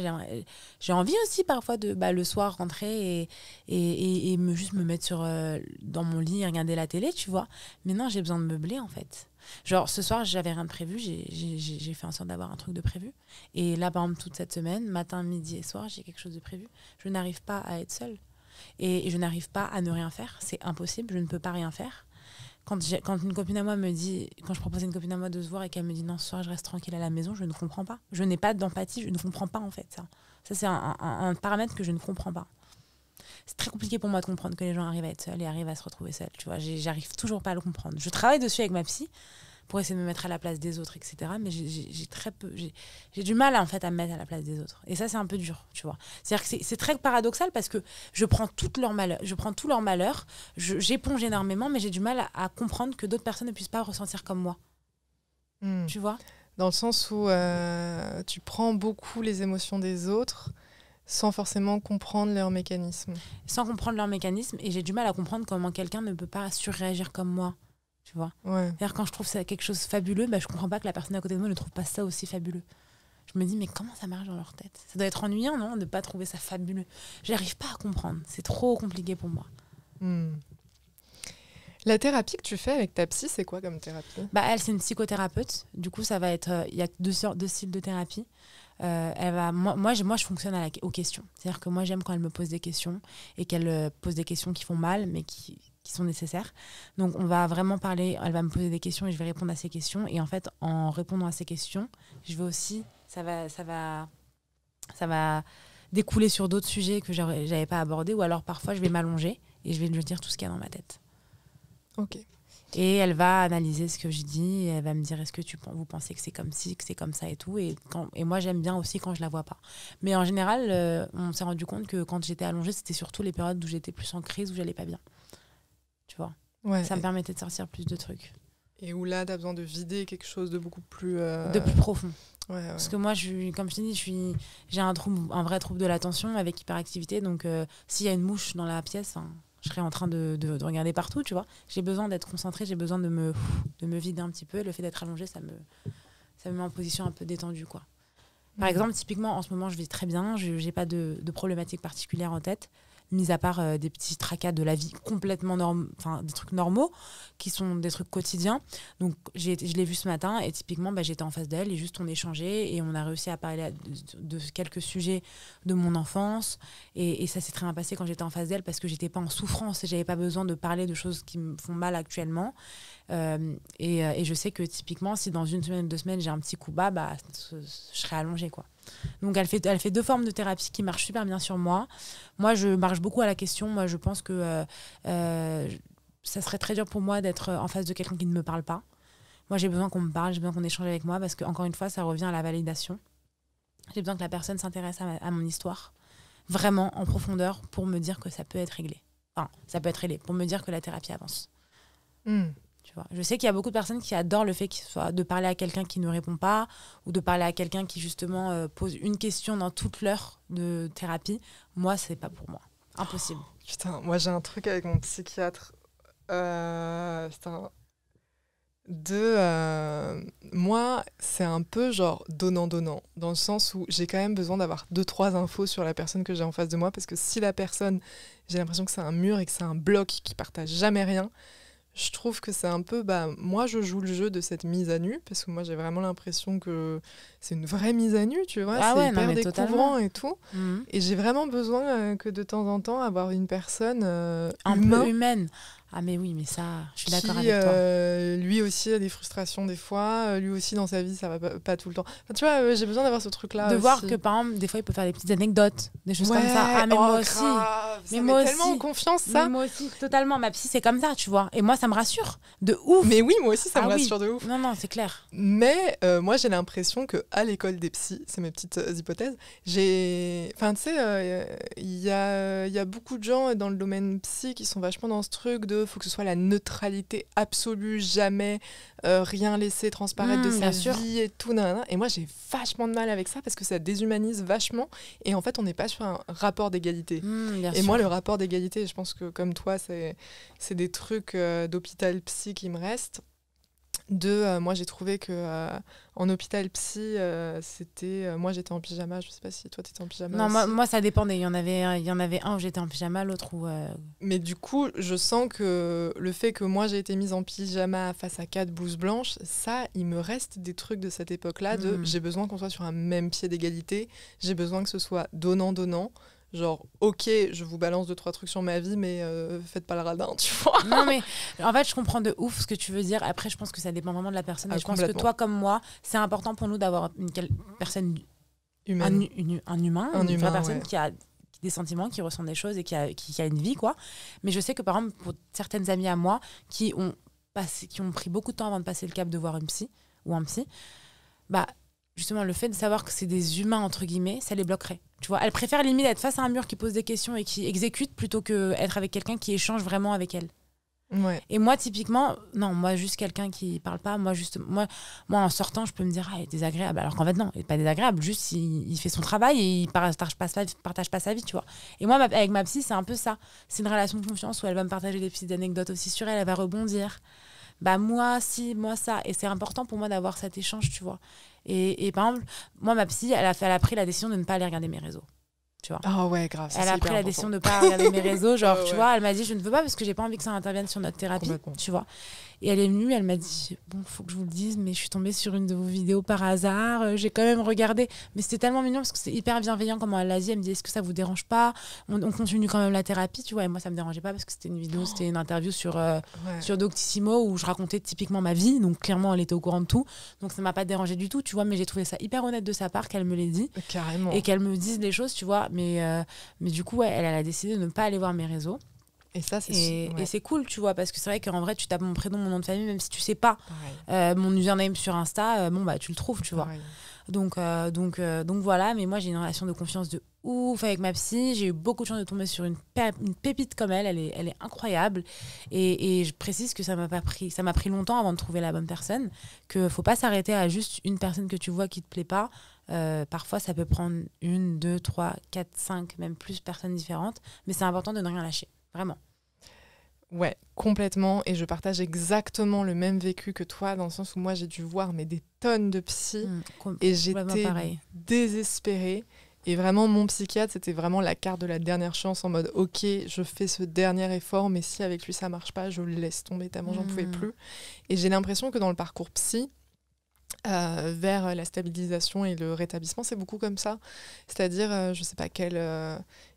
j'ai envie aussi parfois de le soir rentrer et juste me mettre dans mon lit et regarder la télé, tu vois. Mais non, j'ai besoin de meubler, en fait. Genre, ce soir, j'avais rien de prévu. J'ai fait en sorte d'avoir un truc de prévu. Et là, par exemple, toute cette semaine, matin, midi et soir, j'ai quelque chose de prévu. Je n'arrive pas à être seule. Et je n'arrive pas à ne rien faire. C'est impossible. Je ne peux pas rien faire. Quand une copine à moi quand je propose à une copine à moi de se voir et qu'elle me dit non, ce soir je reste tranquille à la maison, je ne comprends pas. Je n'ai pas d'empathie, je ne comprends pas en fait ça. Ça c'est un paramètre que je ne comprends pas. C'est très compliqué pour moi de comprendre que les gens arrivent à être seuls et arrivent à se retrouver seuls. Tu vois, j'arrive toujours pas à le comprendre. Je travaille dessus avec ma psy pour essayer de me mettre à la place des autres, etc. Mais j'ai du mal en fait à me mettre à la place des autres. Et ça c'est un peu dur, tu vois. C'est-à-dire que c'est très paradoxal parce que je prends tout leur malheur, j'éponge énormément, mais j'ai du mal à comprendre que d'autres personnes ne puissent pas ressentir comme moi. Tu vois ? Dans le sens où tu prends beaucoup les émotions des autres sans forcément comprendre leurs mécanismes. Sans comprendre leurs mécanismes, et j'ai du mal à comprendre comment quelqu'un ne peut pas surréagir comme moi. Tu vois. Ouais. C'est-à-dire quand je trouve ça quelque chose de fabuleux, je comprends pas que la personne à côté de moi ne trouve pas ça aussi fabuleux. Je me dis mais comment ça marche dans leur tête ? Ça doit être ennuyant, non, de pas trouver ça fabuleux. J'arrive pas à comprendre. C'est trop compliqué pour moi. La thérapie que tu fais avec ta psy, c'est quoi comme thérapie? Bah, elle, c'est une psychothérapeute. Du coup, ça va être... Il y a deux styles de thérapie. Moi, je fonctionne aux questions. C'est-à-dire que moi, j'aime quand elle me pose des questions et qu'elle pose des questions qui font mal, mais qui sont nécessaires. Donc, on va vraiment parler... Elle va me poser des questions et je vais répondre à ces questions. Et en fait, en répondant à ces questions, je vais aussi... Ça va découler sur d'autres sujets que j'avais pas abordés. Ou alors, parfois, je vais m'allonger et je vais lui dire tout ce qu'il y a dans ma tête. Ok. Et elle va analyser ce que je dis et elle va me dire est-ce que vous pensez que c'est comme ci, que c'est comme ça et tout. Et moi, j'aime bien aussi quand je la vois pas. Mais en général, on s'est rendu compte que quand j'étais allongée, c'était surtout les périodes où j'étais plus en crise, où j'allais pas bien. Tu vois, Ouais. ça me permettait de sortir plus de trucs. Et où là, tu as besoin de vider quelque chose de beaucoup plus... De plus profond. Ouais. Parce que moi, comme je t'ai dit, j'ai un vrai trouble de l'attention avec hyperactivité. Donc, s'il y a une mouche dans la pièce... je serais en train de regarder partout, tu vois. J'ai besoin d'être concentrée, j'ai besoin de me vider un petit peu. Le fait d'être allongée, ça me met en position un peu détendue, quoi. Par exemple, typiquement, en ce moment, je vais très bien. Je n'ai pas de problématiques particulières en tête, mis à part des petits tracas de la vie complètement des trucs normaux, qui sont des trucs quotidiens. Donc, je l'ai vu ce matin et typiquement, j'étais en face d'elle et juste on échangeait et on a réussi à parler de quelques sujets de mon enfance. Et ça s'est très bien passé quand j'étais en face d'elle parce que j'étais pas en souffrance et j'avais pas besoin de parler de choses qui me font mal actuellement. Et je sais que typiquement, si dans 1 semaine, 2 semaines, j'ai un petit coup bas, je serai allongée, quoi. Donc elle fait 2 formes de thérapie qui marchent super bien sur moi. Moi, je marche beaucoup à la question. Moi, je pense que ça serait très dur pour moi d'être en face de quelqu'un qui ne me parle pas. Moi, j'ai besoin qu'on me parle, j'ai besoin qu'on échange avec moi parce que, encore une fois, ça revient à la validation. J'ai besoin que la personne s'intéresse à mon histoire, vraiment en profondeur, pour me dire que ça peut être réglé. Enfin, ça peut être réglé, pour me dire que la thérapie avance. Tu vois. Je sais qu'il y a beaucoup de personnes qui adorent le fait de parler à quelqu'un qui ne répond pas ou de parler à quelqu'un qui justement pose une question dans toute l'heure de thérapie. Moi, c'est pas pour moi. Impossible. Putain, moi j'ai un truc avec mon psychiatre. Moi, c'est un peu genre donnant-donnant, dans le sens où j'ai quand même besoin d'avoir 2-3 infos sur la personne que j'ai en face de moi, parce que si la personne, j'ai l'impression que c'est un mur et que c'est un bloc qui partage jamais rien, je trouve que c'est un peu... moi, je joue le jeu de cette mise à nu, parce que moi, j'ai vraiment l'impression que c'est une vraie mise à nu, tu vois. C'est hyper découvrant et tout. Mmh. Et j'ai vraiment besoin que de temps en temps, avoir une personne peu humaine. Ah mais oui, mais ça, je suis d'accord avec toi. Lui aussi a des frustrations des fois, lui aussi dans sa vie ça va pas tout le temps. Enfin, tu vois, j'ai besoin d'avoir ce truc-là. De voir que par exemple, des fois il peut faire des petites anecdotes, des choses comme ça. Ah mais moi aussi. Mais moi aussi. Tellement en confiance ça. Mais moi aussi, totalement. Ma psy c'est comme ça, tu vois. Et moi ça me rassure de ouf. Mais oui, moi aussi ça me rassure de ouf. Non, c'est clair. Mais moi j'ai l'impression que à l'école des psys, c'est mes petites hypothèses, enfin tu sais, il y a beaucoup de gens dans le domaine psy qui sont vachement dans ce truc de faut que ce soit la neutralité absolue, jamais rien laisser transparaître de sa vie et tout. Et moi, j'ai vachement de mal avec ça parce que ça déshumanise vachement. Et en fait, on n'est pas sur un rapport d'égalité. Et moi, le rapport d'égalité, je pense que comme toi, c'est des trucs d'hôpital psy qui me restent. Moi, j'ai trouvé que en hôpital psy, moi, j'étais en pyjama. Je sais pas si toi, t'étais en pyjama. Non, moi, ça dépendait. Il y en avait un où j'étais en pyjama, l'autre où... Mais du coup, je sens que le fait que moi, j'ai été mise en pyjama face à 4 blouses blanches, ça, il me reste des trucs de cette époque-là. J'ai besoin qu'on soit sur un même pied d'égalité. J'ai besoin que ce soit donnant-donnant. Genre, ok, je vous balance 2-3 trucs sur ma vie, mais faites pas le radin, tu vois. Non, mais en fait, je comprends de ouf ce que tu veux dire. Après, je pense que ça dépend vraiment de la personne. Et je pense que toi, comme moi, c'est important pour nous d'avoir une personne humaine. Une vraie personne qui a des sentiments, qui ressent des choses et qui a une vie, quoi. Mais je sais que, par exemple, pour certaines amies à moi qui ont pris beaucoup de temps avant de passer le cap de voir une psy ou un psy, justement, le fait de savoir que c'est des humains, entre guillemets, ça les bloquerait. Tu vois, elles préfèrent limite être face à un mur qui pose des questions et qui exécute plutôt qu'être avec quelqu'un qui échange vraiment avec elle. Ouais. Et moi, typiquement, non, moi, juste quelqu'un qui parle pas, moi, en sortant, je peux me dire, il est désagréable. Alors qu'en fait, non, il n'est pas désagréable, juste il fait son travail et il partage pas sa vie, tu vois. Et moi, avec ma psy, c'est un peu ça. C'est une relation de confiance où elle va me partager des petites anecdotes aussi sur elle, elle va rebondir. Moi, si, moi, ça. Et c'est important pour moi d'avoir cet échange, tu vois. Et par exemple, moi, ma psy, elle a pris la décision de ne pas aller regarder mes réseaux. tu vois. Ah ouais, grave. Elle a pris la décision de pas regarder mes réseaux, genre, tu vois, elle m'a dit, je ne veux pas parce que j'ai pas envie que ça intervienne sur notre thérapie, tu vois. Et elle est venue, elle m'a dit, bon, faut que je vous le dise, mais je suis tombée sur une de vos vidéos par hasard, j'ai quand même regardé, mais c'était tellement mignon parce que c'est hyper bienveillant comment elle l'a dit, elle me dit, est-ce que ça vous dérange pas, on continue quand même la thérapie, tu vois, et moi ça me dérangeait pas parce que c'était une vidéo, c'était une interview sur Doctissimo où je racontais typiquement ma vie, donc clairement elle était au courant de tout, donc ça m'a pas dérangé du tout, tu vois, mais j'ai trouvé ça hyper honnête de sa part qu'elle me l'ait dit. Carrément. Et qu'elle me dise les choses, tu vois, mais du coup, ouais, elle a décidé de ne pas aller voir mes réseaux. Et ça, et c'est cool, tu vois, parce que c'est vrai qu'en vrai, tu tapes mon prénom, mon nom de famille, même si tu sais pas mon username sur Insta, bon, bah, tu le trouves, tu vois. Donc voilà, mais moi, j'ai une relation de confiance de ouf avec ma psy. J'ai eu beaucoup de chance de tomber sur une pépite comme elle. Elle est incroyable. Et je précise que ça m'a pris longtemps avant de trouver la bonne personne, que faut pas s'arrêter à juste une personne que tu vois qui te plaît pas. Parfois, ça peut prendre 1, 2, 3, 4, 5, même plus personnes différentes. Mais c'est important de ne rien lâcher, vraiment. Ouais, complètement. Et je partage exactement le même vécu que toi, dans le sens où moi, j'ai dû voir des tonnes de psy et j'étais désespérée. Et vraiment, mon psychiatre, c'était vraiment la carte de la dernière chance en mode « Ok, je fais ce dernier effort, mais si avec lui, ça marche pas, je le laisse tomber tellement j'en pouvais plus. » Et j'ai l'impression que dans le parcours psy, vers la stabilisation et le rétablissement, c'est beaucoup comme ça. C'est-à-dire, je sais pas quelle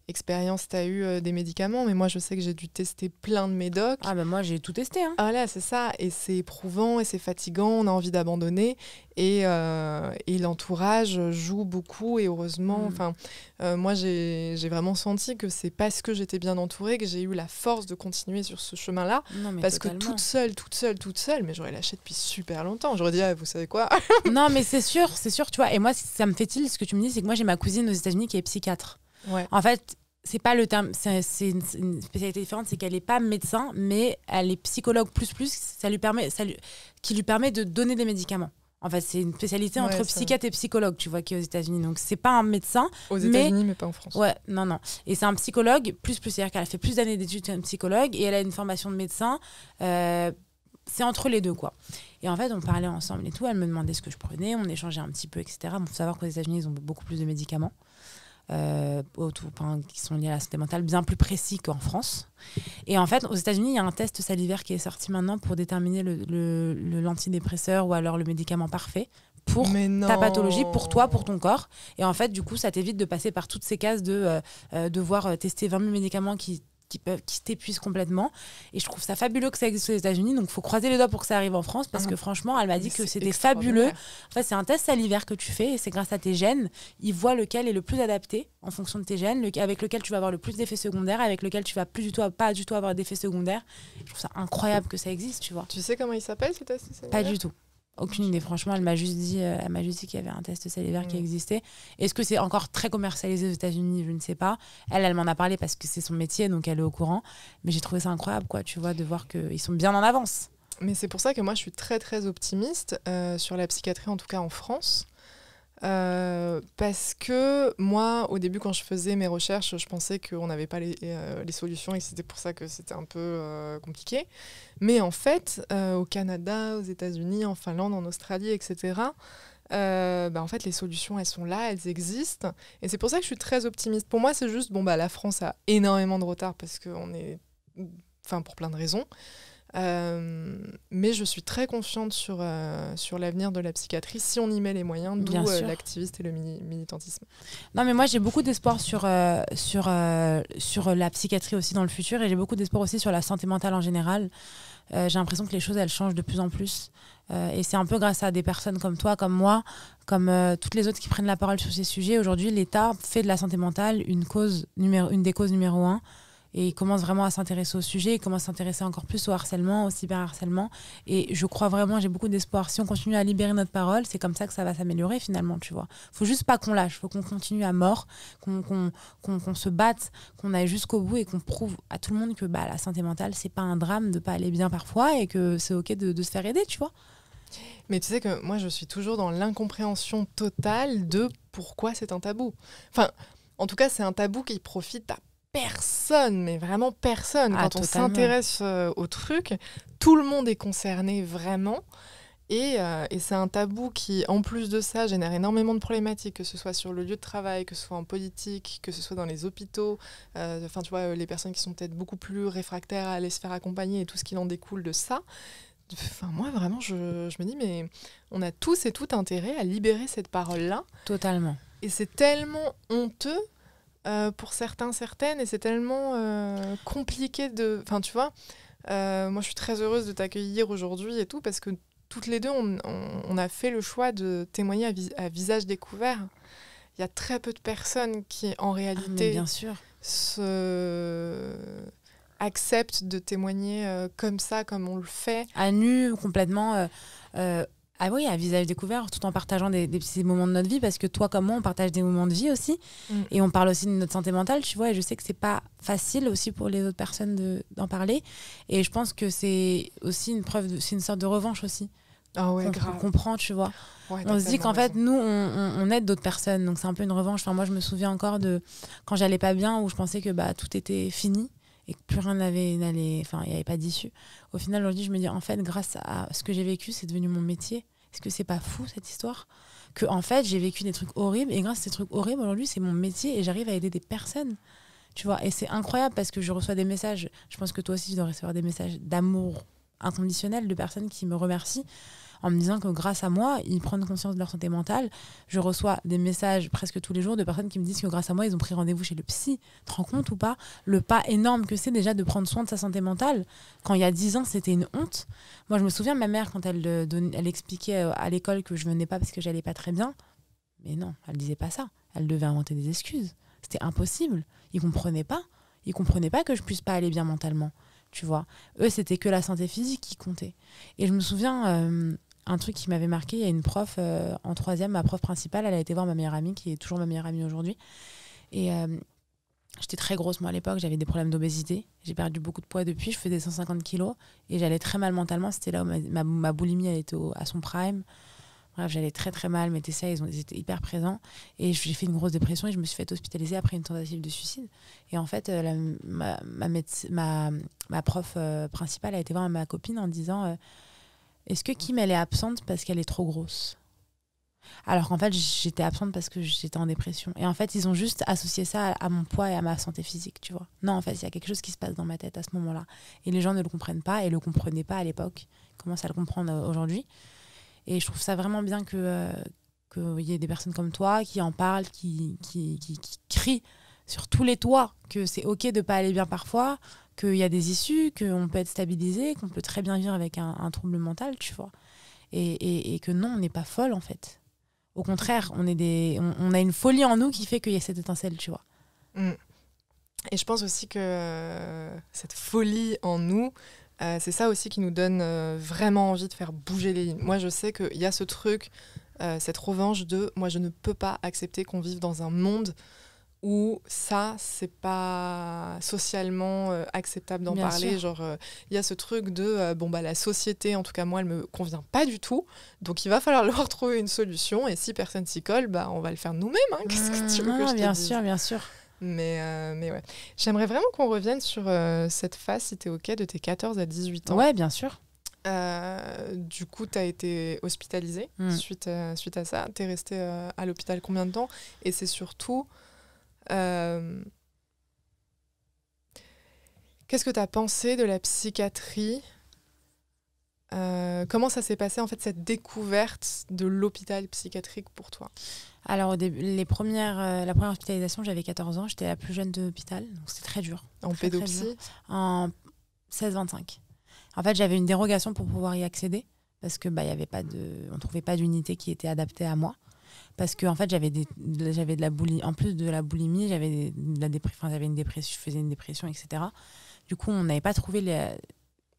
expérience tu as eu des médicaments, mais moi je sais que j'ai dû tester plein de médocs. Ah bah moi j'ai tout testé. Hein. Ah là, c'est ça, et c'est éprouvant et c'est fatigant, on a envie d'abandonner, et l'entourage joue beaucoup, et heureusement, moi j'ai vraiment senti que c'est parce que j'étais bien entourée que j'ai eu la force de continuer sur ce chemin-là, parce totalement. que toute seule, mais j'aurais lâché depuis super longtemps, j'aurais dit, vous savez quoi. Non mais c'est sûr, tu vois, et moi ça me fait tilt ce que tu me dis, c'est que moi j'ai ma cousine aux États-Unis qui est psychiatre. Ouais. En fait, c'est pas le terme, c'est une spécialité différente, c'est qu'elle n'est pas médecin, mais elle est psychologue plus, qui lui permet de donner des médicaments. En fait, c'est une spécialité entre psychiatre et psychologue, tu vois, qui est aux États-Unis. Donc, c'est pas un médecin. Aux États-Unis, mais pas en France. Ouais, non. Et c'est un psychologue, c'est-à-dire qu'elle a fait plus d'années d'études qu'un psychologue et elle a une formation de médecin. C'est entre les deux, quoi. Et en fait, on parlait ensemble et tout. Elle me demandait ce que je prenais, on échangeait un petit peu, etc. Il faut savoir qu'aux États-Unis, ils ont beaucoup plus de médicaments. Qui sont liés à la santé mentale, bien plus précis qu'en France. Et en fait, aux États-Unis, il y a un test salivaire qui est sorti maintenant pour déterminer l'antidépresseur ou alors le médicament parfait pour ta pathologie, pour toi, pour ton corps. Et en fait, du coup, ça t'évite de passer par toutes ces cases de devoir tester 20 000 médicaments qui t'épuisent complètement. Et je trouve ça fabuleux que ça existe aux États-Unis. Donc, il faut croiser les doigts pour que ça arrive en France parce que franchement, elle m'a dit que c'était fabuleux. En fait, c'est un test salivaire que tu fais et c'est grâce à tes gènes. Ils voient lequel est le plus adapté en fonction de tes gènes, avec lequel tu vas avoir le plus d'effets secondaires, avec lequel tu vas pas du tout avoir d'effets secondaires. Je trouve ça incroyable que ça existe, tu vois. Tu sais comment il s'appelle ce test salivaire ? Pas du tout. Aucune idée. Franchement, elle m'a juste dit qu'il y avait un test salivaire qui existait. Est-ce que c'est encore très commercialisé aux États-Unis ? Je ne sais pas. Elle m'en a parlé parce que c'est son métier, donc elle est au courant. Mais j'ai trouvé ça incroyable, quoi, tu vois, de voir qu'ils sont bien en avance. Mais c'est pour ça que moi, je suis très, très optimiste sur la psychiatrie, en tout cas en France. Parce que moi, au début, quand je faisais mes recherches, je pensais qu'on n'avait pas les solutions et que c'était pour ça que c'était un peu compliqué. Mais en fait, au Canada, aux États-Unis, en Finlande, en Australie, etc., en fait, les solutions, elles sont là, elles existent. Et c'est pour ça que je suis très optimiste. Pour moi, c'est juste, la France a énormément de retard parce qu'on est... Enfin, pour plein de raisons. Mais je suis très confiante sur l'avenir de la psychiatrie si on y met les moyens, d'où l'activisme et le militantisme. Non, mais moi j'ai beaucoup d'espoir sur la psychiatrie aussi dans le futur et j'ai beaucoup d'espoir aussi sur la santé mentale en général. J'ai l'impression que les choses elles changent de plus en plus et c'est un peu grâce à des personnes comme toi, comme moi, comme toutes les autres qui prennent la parole sur ces sujets. Aujourd'hui, l'État fait de la santé mentale une des causes numéro 1. Et il commence vraiment à s'intéresser au sujet, il commence à s'intéresser encore plus au harcèlement, au cyberharcèlement. Et je crois vraiment, j'ai beaucoup d'espoir. Si on continue à libérer notre parole, c'est comme ça que ça va s'améliorer finalement, tu vois. Faut juste pas qu'on lâche, faut qu'on continue à mort, qu'on se batte, qu'on aille jusqu'au bout et qu'on prouve à tout le monde que la santé mentale, c'est pas un drame de pas aller bien parfois et que c'est ok de se faire aider, tu vois. Mais tu sais que moi, je suis toujours dans l'incompréhension totale de pourquoi c'est un tabou. Enfin, en tout cas, c'est un tabou qui profite à personne, mais vraiment personne. Quand on s'intéresse au truc, tout le monde est concerné vraiment. Et c'est un tabou qui, en plus de ça, génère énormément de problématiques, que ce soit sur le lieu de travail, que ce soit en politique, que ce soit dans les hôpitaux. Enfin, tu vois, les personnes qui sont peut-être beaucoup plus réfractaires à aller se faire accompagner et tout ce qui en découle de ça. Enfin, moi, vraiment, je me dis, mais on a tous et toutes intérêt à libérer cette parole-là. Totalement. Et c'est tellement honteux pour certains, certaines, et c'est tellement compliqué de... Enfin, tu vois, moi, je suis très heureuse de t'accueillir aujourd'hui et tout, parce que toutes les deux, on a fait le choix de témoigner à visage découvert. Il y a très peu de personnes qui, en réalité, bien sûr, acceptent de témoigner comme ça, comme on le fait. À nu, complètement... Ah oui, à visage découvert, tout en partageant des petits moments de notre vie, parce que toi comme moi, on partage des moments de vie aussi, et on parle aussi de notre santé mentale, tu vois, et je sais que c'est pas facile aussi pour les autres personnes d'en parler, et je pense que c'est aussi une preuve, c'est une sorte de revanche aussi, grave. qu'on prend, tu vois. Ouais, on se dit qu'en fait, nous, on aide d'autres personnes, donc c'est un peu une revanche. Enfin, moi, je me souviens encore de quand j'allais pas bien, où je pensais que tout était fini, et que plus rien n'allait, enfin, il n'y avait pas d'issue. Au final, aujourd'hui, je me dis, en fait, grâce à ce que j'ai vécu, c'est devenu mon métier. Est-ce que c'est pas fou, cette histoire ? Que, en fait, j'ai vécu des trucs horribles, et grâce à ces trucs horribles, aujourd'hui, c'est mon métier, et j'arrive à aider des personnes. Tu vois, et c'est incroyable, parce que je reçois des messages, je pense que toi aussi, tu dois recevoir des messages d'amour inconditionnel de personnes qui me remercient, en me disant que grâce à moi, ils prennent conscience de leur santé mentale. Je reçois des messages presque tous les jours de personnes qui me disent que grâce à moi, ils ont pris rendez-vous chez le psy. Tu te rends compte ou pas le pas énorme que c'est déjà de prendre soin de sa santé mentale. Quand il y a 10 ans, c'était une honte. Moi, je me souviens, ma mère, quand elle expliquait à l'école que je venais pas parce que j'allais pas très bien, mais non, elle disait pas ça. Elle devait inventer des excuses. C'était impossible. Ils comprenaient pas. Ils comprenaient pas que je puisse pas aller bien mentalement. Tu vois, eux, c'était que la santé physique qui comptait. Et je me souviens... un truc qui m'avait marqué, il y a une prof en 3e, ma prof principale, elle a été voir ma meilleure amie, qui est toujours ma meilleure amie aujourd'hui. Et j'étais très grosse, moi, à l'époque, j'avais des problèmes d'obésité. J'ai perdu beaucoup de poids depuis, je faisais 150 kilos et j'allais très mal mentalement. C'était là où ma boulimie, elle était à son prime. Bref, j'allais très très mal, mes TCA, ils étaient hyper présents. Et j'ai fait une grosse dépression et je me suis fait hospitaliser après une tentative de suicide. Et en fait, ma prof principale a été voir ma copine en disant... Est-ce que Kim, elle est absente parce qu'elle est trop grosse ? Alors qu'en fait, j'étais absente parce que j'étais en dépression. Et en fait, ils ont juste associé ça à mon poids et à ma santé physique, tu vois. Non, en fait, il y a quelque chose qui se passe dans ma tête à ce moment-là. Et les gens ne le comprennent pas et ne le comprenaient pas à l'époque. Ils commencent à le comprendre aujourd'hui. Et je trouve ça vraiment bien qu'il y ait des personnes comme toi qui en parlent, qui crient sur tous les toits que c'est OK de ne pas aller bien parfois, qu'il y a des issues, qu'on peut être stabilisé, qu'on peut très bien vivre avec un trouble mental, tu vois. Et que non, on n'est pas folle, en fait. Au contraire, on a une folie en nous qui fait qu'il y a cette étincelle, tu vois. Et je pense aussi que cette folie en nous, c'est ça aussi qui nous donne vraiment envie de faire bouger les lignes. Moi, je sais qu'il y a ce truc, cette revanche de « moi, je ne peux pas accepter qu'on vive dans un monde où ça, c'est pas socialement acceptable d'en parler. » Genre, il y a ce truc de la société, en tout cas moi, elle me convient pas du tout. Donc, il va falloir leur trouver une solution. Et si personne s'y colle, on va le faire nous-mêmes. Hein. Qu'est-ce que tu veux que je te bien dise ? sûr, bien sûr. Mais ouais. J'aimerais vraiment qu'on revienne sur cette phase, si t'es OK, de tes 14 à 18 ans. Ouais, bien sûr. Du coup, t'as été hospitalisée suite à ça. T'es restée à l'hôpital combien de temps ? Et c'est surtout... qu'est-ce que tu as pensé de la psychiatrie ? Comment ça s'est passé, en fait, cette découverte de l'hôpital psychiatrique pour toi ? Alors, la première hospitalisation, j'avais 14 ans, j'étais la plus jeune de l'hôpital, donc c'était très dur. En pédopsie ? En 16-25. En fait, j'avais une dérogation pour pouvoir y accéder, parce que on trouvait pas d'unité qui était adaptée à moi. Parce que en fait, j'avais de la boulimie, en plus de la boulimie, j'avais j'avais une dépression, je faisais une dépression, etc. Du coup, on n'avait pas trouvé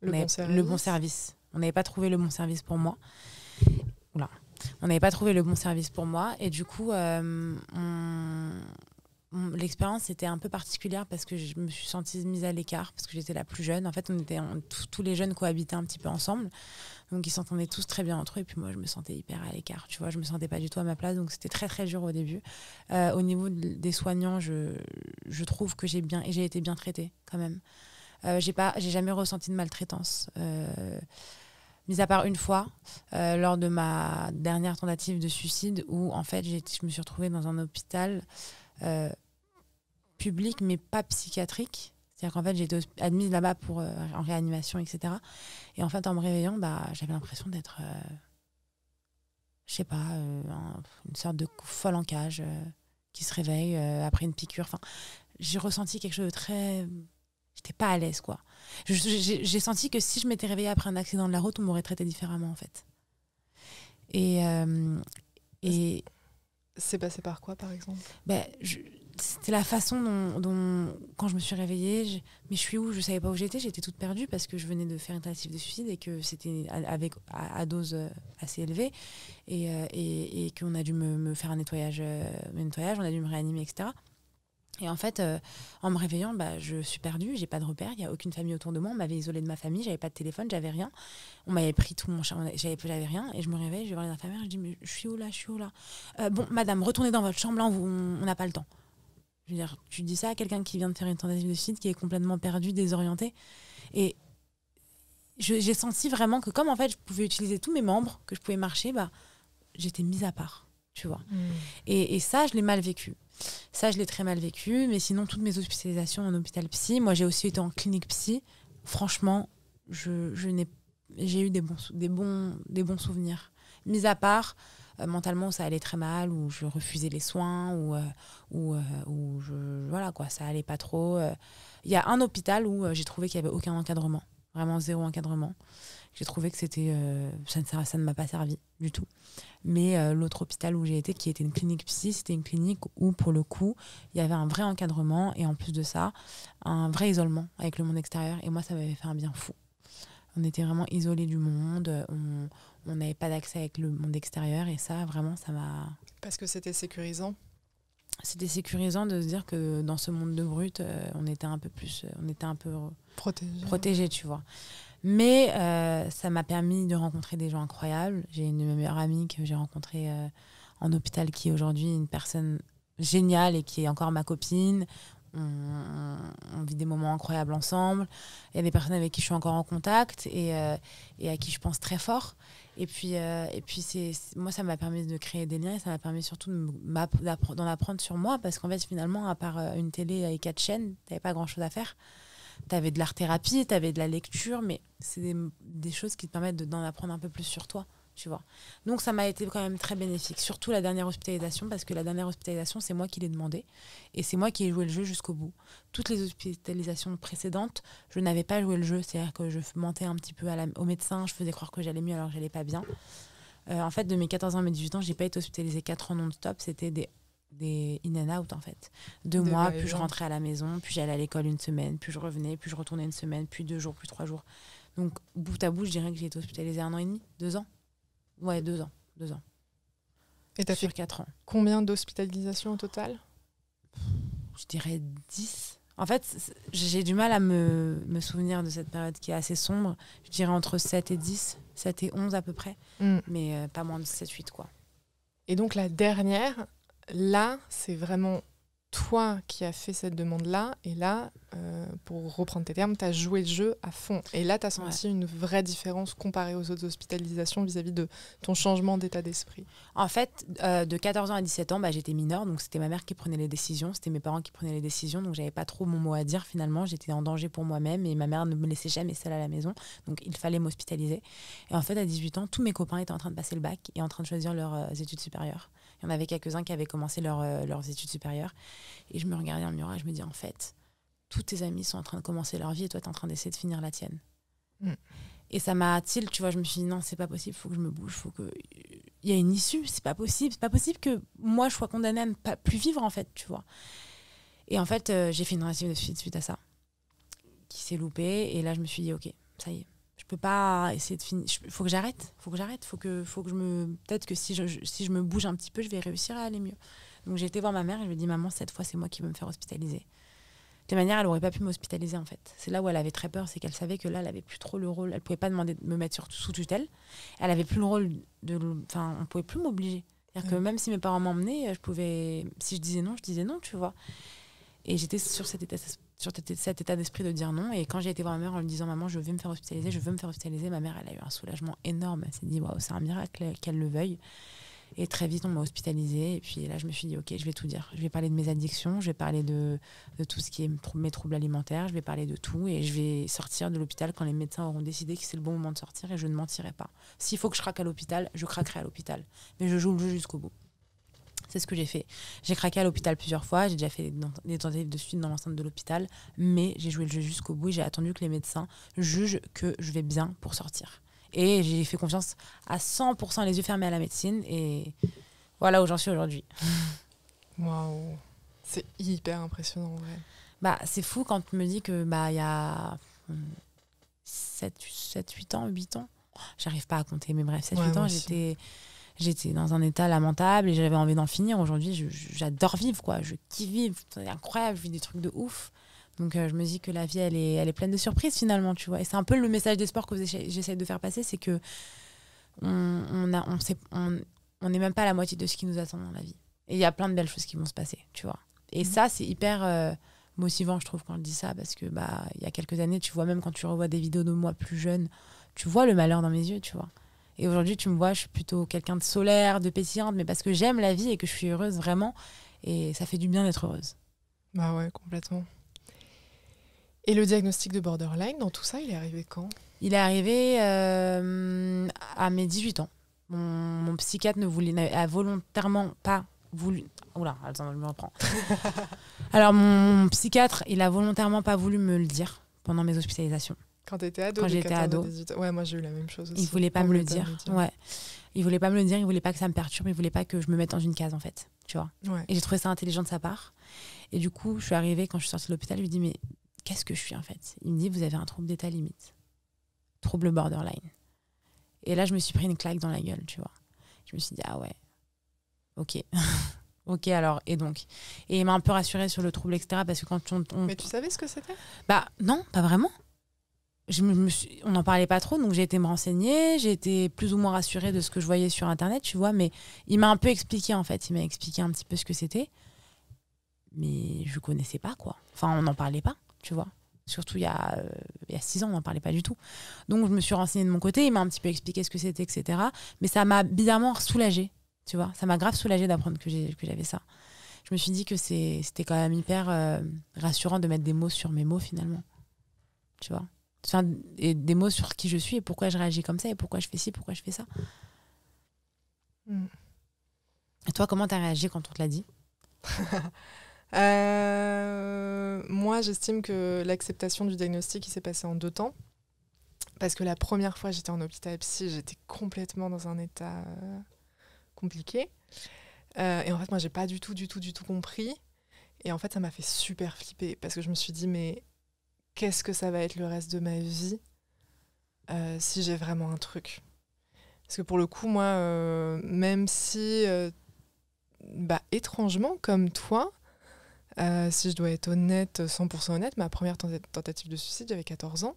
le bon service. On n'avait pas trouvé le bon service pour moi. Oula. On n'avait pas trouvé le bon service pour moi. Et du coup, l'expérience était un peu particulière parce que je me suis sentie mise à l'écart parce que j'étais la plus jeune. En fait, tous les jeunes cohabitaient un petit peu ensemble. Donc, ils s'entendaient tous très bien entre eux. Et puis moi, je me sentais hyper à l'écart. Tu vois, je me sentais pas du tout à ma place. Donc, c'était très, très dur au début. Au niveau des soignants, je trouve que j'ai été bien traitée quand même. J'ai jamais ressenti de maltraitance. Mis à part une fois, lors de ma dernière tentative de suicide, où en fait je me suis retrouvée dans un hôpital public, mais pas psychiatrique. C'est-à-dire qu'en fait, j'ai été admise là-bas en réanimation, etc. Et en fait, en me réveillant, j'avais l'impression d'être, je sais pas, une sorte de folle en cage qui se réveille après une piqûre. Enfin, j'ai ressenti quelque chose de très... J'étais pas à l'aise, quoi. J'ai senti que si je m'étais réveillée après un accident de la route, on m'aurait traité différemment, en fait. Et c'est passé par quoi, par exemple? C'était la façon dont, quand je me suis réveillée, mais je suis où? Je savais pas où j'étais toute perdue parce que je venais de faire une tentative de suicide et que c'était à dose assez élevée et qu'on a dû me faire un nettoyage, on a dû me réanimer, etc. Et en fait, en me réveillant, je suis perdue, j'ai pas de repère, il n'y a aucune famille autour de moi, on m'avait isolée de ma famille, j'avais pas de téléphone, j'avais rien. On m'avait pris tout mon charme, j'avais rien. Et je me réveille, je vais voir les infirmières, je dis, mais je suis où là? Bon, madame, retournez dans votre chambre, là, on n'a pas le temps. Je veux dire, tu dis ça à quelqu'un qui vient de faire une tentative de suicide, qui est complètement perdu, désorienté. Et j'ai senti vraiment que comme en fait, je pouvais utiliser tous mes membres, que je pouvais marcher, j'étais mise à part, tu vois. Et ça, je l'ai mal vécu. Ça, je l'ai très mal vécu. Mais sinon, toutes mes hospitalisations en hôpital psy, moi, j'ai aussi été en clinique psy. Franchement, j'ai eu des bons souvenirs. Mis à part, mentalement, ça allait très mal, où je refusais les soins, voilà, quoi, ça allait pas trop. Il y a un hôpital où j'ai trouvé qu'il n'y avait aucun encadrement. Vraiment zéro encadrement. J'ai trouvé que c'était ça ne m'a pas servi du tout. Mais l'autre hôpital où j'ai été, qui était une clinique psy, c'était une clinique où, pour le coup, il y avait un vrai encadrement et en plus de ça, un vrai isolement avec le monde extérieur. Et moi, ça m'avait fait un bien fou. On était vraiment isolés du monde, on n'avait pas d'accès avec le monde extérieur et ça, vraiment, ça m'a... Parce que c'était sécurisant. C'était sécurisant de se dire que dans ce monde de brut, on était un peu protégés, tu vois. Mais ça m'a permis de rencontrer des gens incroyables. J'ai une de mes meilleures amies que j'ai rencontrée en hôpital, qui est aujourd'hui une personne géniale et qui est encore ma copine. On vit des moments incroyables ensemble. Il y a des personnes avec qui je suis encore en contact et à qui je pense très fort. Et puis moi, ça m'a permis de créer des liens et ça m'a permis surtout d'en apprendre sur moi, parce qu'en fait, finalement, à part une télé avec 4 chaînes, t'avais pas grand-chose à faire. T'avais de l'art-thérapie, t'avais de la lecture, mais c'est des choses qui te permettent d'en apprendre un peu plus sur toi, tu vois. Donc ça m'a été quand même très bénéfique, surtout la dernière hospitalisation, parce que la dernière hospitalisation, c'est moi qui l'ai demandé et c'est moi qui ai joué le jeu jusqu'au bout. Toutes les hospitalisations précédentes, je n'avais pas joué le jeu, c'est-à-dire que je mentais un petit peu au médecin, je faisais croire que j'allais mieux alors que j'allais pas bien. En fait, de mes 14 ans à mes 18 ans, j'ai pas été hospitalisée 4 ans non-stop, c'était des in and out, en fait. 2 mois, puis je rentrais à la maison, puis j'allais à l'école une semaine, puis je revenais, puis je retournais une semaine, puis 2 jours, puis 3 jours. Donc, bout à bout, je dirais que j'ai été hospitalisée 1 an et demi, 2 ans. Ouais, 2 ans. 2 ans. Et t'as fait 4 ans. Combien d'hospitalisations au total? Je dirais 10. En fait, j'ai du mal à me souvenir de cette période qui est assez sombre. Je dirais entre 7 et 10, 7 et 11 à peu près, mais pas moins de 7-8, quoi. Et donc, la dernière, là, c'est vraiment toi qui as fait cette demande-là. Et là, pour reprendre tes termes, tu as joué le jeu à fond. Et là, tu as senti une vraie différence comparée aux autres hospitalisations vis-à-vis de ton changement d'état d'esprit. En fait, de 14 ans à 17 ans, j'étais mineure. Donc, c'était ma mère qui prenait les décisions. C'était mes parents qui prenaient les décisions. Donc, j'avais pas trop mon mot à dire finalement. J'étais en danger pour moi-même. Et ma mère ne me laissait jamais seule à la maison. Donc, il fallait m'hospitaliser. Et en fait, à 18 ans, tous mes copains étaient en train de passer le bac et en train de choisir leurs études supérieures. Il y en avait quelques-uns qui avaient commencé leurs études supérieures. Et je me regardais dans le miroir et je me dis, en fait, tous tes amis sont en train de commencer leur vie et toi, tu es en train d'essayer de finir la tienne. Et ça m'a tilt, tu vois, je me suis dit, non, c'est pas possible, il faut que je me bouge, il y a une issue, c'est pas possible que moi, je sois condamnée à ne pas plus vivre, en fait, tu vois. Et en fait, j'ai fait une tentative de suite à ça, qui s'est loupée. Et là, je me suis dit, ok, ça y est. Je peux pas essayer de finir. Faut que j'arrête. Faut que je me. Peut-être que si je me bouge un petit peu, je vais réussir à aller mieux. Donc j'ai été voir ma mère et je lui ai dit, maman, cette fois, c'est moi qui veux me faire hospitaliser. De toute manière, elle aurait pas pu m'hospitaliser, en fait. C'est là où elle avait très peur, c'est qu'elle savait que là, elle avait plus trop le rôle. Elle pouvait pas demander de me mettre sous tutelle. Elle avait plus le rôle Enfin, on pouvait plus m'obliger. C'est-à-dire que même si mes parents m'emmenaient, je pouvais. Si je disais non, tu vois. Et j'étais sur cet état d'esprit de dire non. Et quand j'ai été voir ma mère en lui disant maman, je veux me faire hospitaliser, ma mère, elle a eu un soulagement énorme. Elle s'est dit waouh, c'est un miracle qu'elle le veuille. Et très vite, on m'a hospitalisée. Et puis là, je me suis dit ok, je vais tout dire. Je vais parler de mes addictions, je vais parler de tout ce qui est mes troubles alimentaires, je vais parler de tout. Et je vais sortir de l'hôpital quand les médecins auront décidé que c'est le bon moment de sortir. Et je ne mentirai pas. S'il faut que je craque à l'hôpital, je craquerai à l'hôpital. Mais je joue le jeu jusqu'au bout. C'est ce que j'ai fait. J'ai craqué à l'hôpital plusieurs fois. J'ai déjà fait des tentatives de suite dans l'enceinte de l'hôpital. Mais j'ai joué le jeu jusqu'au bout et j'ai attendu que les médecins jugent que je vais bien pour sortir. Et j'ai fait confiance à 100% les yeux fermés à la médecine. Et voilà où j'en suis aujourd'hui. Waouh. C'est hyper impressionnant, en vrai. Bah, c'est fou quand tu me dis que il y a 7, 8 ans, 8 ans. J'arrive pas à compter, mais bref, 7, 8 ans, j'étais dans un état lamentable et j'avais envie d'en finir. Aujourd'hui, j'adore vivre, quoi. Je kiffe vivre. C'est incroyable, je vis des trucs de ouf. Donc, je me dis que la vie, elle est pleine de surprises, finalement, tu vois. Et c'est un peu le message d'espoir que j'essaie de faire passer, c'est que on n'est même pas à la moitié de ce qui nous attend dans la vie. Et il y a plein de belles choses qui vont se passer, tu vois. Et ça, c'est hyper motivant, je trouve, quand je dis ça, parce que il y a quelques années, tu vois, même quand tu revois des vidéos de moi plus jeune, tu vois le malheur dans mes yeux, tu vois. Et aujourd'hui, tu me vois, je suis plutôt quelqu'un de solaire, de pétillante, mais parce que j'aime la vie et que je suis heureuse vraiment. Et ça fait du bien d'être heureuse. Bah ouais, complètement. Et le diagnostic de borderline, dans tout ça, il est arrivé quand ? Il est arrivé à mes 18 ans. Mon psychiatre n'a volontairement pas voulu... Oula, attends, je me reprends. Alors, mon psychiatre, il a volontairement pas voulu me le dire pendant mes hospitalisations. Quand t'étais ado, quand j'étais ado. 18 ans. Ouais, moi j'ai eu la même chose aussi. Il voulait pas me le dire. Ouais. Il voulait pas me le dire, il voulait pas que ça me perturbe, il voulait pas que je me mette dans une case en fait, tu vois. Ouais. Et j'ai trouvé ça intelligent de sa part. Et du coup, je suis arrivée quand je suis sortie de l'hôpital, je lui dis mais qu'est-ce que je suis en fait ? Il me dit vous avez un trouble d'état limite. Trouble borderline. Et là, je me suis pris une claque dans la gueule, tu vois. Je me suis dit ah ouais. OK. OK alors et donc et il m'a un peu rassurée sur le trouble etc parce que quand on... Mais tu savais ce que c'était ? Bah non, pas vraiment. On n'en parlait pas trop, donc j'ai été me renseigner, j'ai été plus ou moins rassurée de ce que je voyais sur Internet, tu vois, mais il m'a un peu expliqué, en fait. Il m'a expliqué un petit peu ce que c'était, mais je connaissais pas, quoi. Enfin, on n'en parlait pas, tu vois. Surtout il y a 6 ans, on n'en parlait pas du tout. Donc, je me suis renseignée de mon côté, il m'a un petit peu expliqué ce que c'était, etc. Mais ça m'a bizarrement soulagée, tu vois. Ça m'a grave soulagée d'apprendre que j'avais ça. Je me suis dit que c'était quand même hyper rassurant de mettre des mots sur mes mots, finalement. Tu vois. Enfin, et des mots sur qui je suis et pourquoi je réagis comme ça et pourquoi je fais ci, pourquoi je fais ça. Et toi, comment t'as réagi quand on te l'a dit ? Moi, j'estime que l'acceptation du diagnostic, il s'est passé en 2 temps. Parce que la première fois, j'étais en hôpital psy, j'étais complètement dans un état compliqué. Et en fait, moi, j'ai pas du tout compris. Et en fait, ça m'a fait super flipper parce que je me suis dit, mais qu'est-ce que ça va être le reste de ma vie si j'ai vraiment un truc ? Parce que pour le coup, moi, même si, étrangement, comme toi, si je dois être honnête, 100% honnête, ma première tentative de suicide, j'avais 14 ans.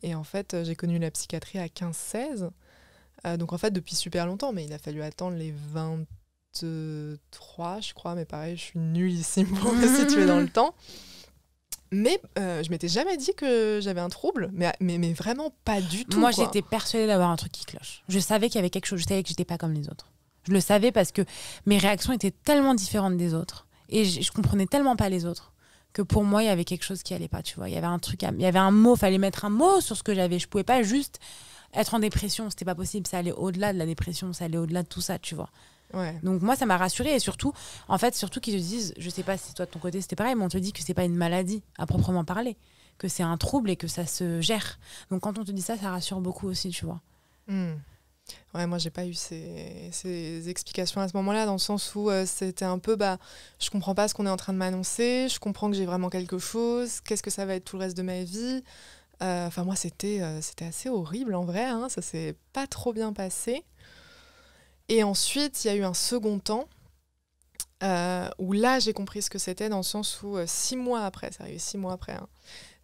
Et en fait, j'ai connu la psychiatrie à 15-16. Donc en fait, depuis super longtemps, mais il a fallu attendre les 23, je crois. Mais pareil, je suis nullissime pour me situer dans le temps. Mais je m'étais jamais dit que j'avais un trouble, mais vraiment pas du tout. Moi, quoi. J'étais persuadée d'avoir un truc qui cloche. Je savais qu'il y avait quelque chose, je savais que j'étais pas comme les autres. Je le savais parce que mes réactions étaient tellement différentes des autres et je comprenais tellement pas les autres que pour moi, il y avait quelque chose qui allait pas, tu vois. Il y avait un truc, il y avait un mot, fallait mettre un mot sur ce que j'avais. Je pouvais pas juste être en dépression, c'était pas possible. Ça allait au-delà de la dépression, ça allait au-delà de tout ça, tu vois. Ouais. Donc moi, ça m'a rassurée et surtout qu'ils te disent, je sais pas si toi de ton côté c'était pareil, mais on te dit que c'est pas une maladie à proprement parler, que c'est un trouble et que ça se gère. Donc quand on te dit ça, ça rassure beaucoup aussi, tu vois. Ouais, moi j'ai pas eu ces explications à ce moment-là, dans le sens où c'était un peu, je comprends pas ce qu'on est en train de m'annoncer, je comprends que j'ai vraiment quelque chose, qu'est-ce que ça va être tout le reste de ma vie. Enfin moi c'était assez horrible en vrai, hein, ça s'est pas trop bien passé. Et ensuite, il y a eu un second temps où là, j'ai compris ce que c'était, dans le sens où 6 mois après, ça arrive 6 mois après,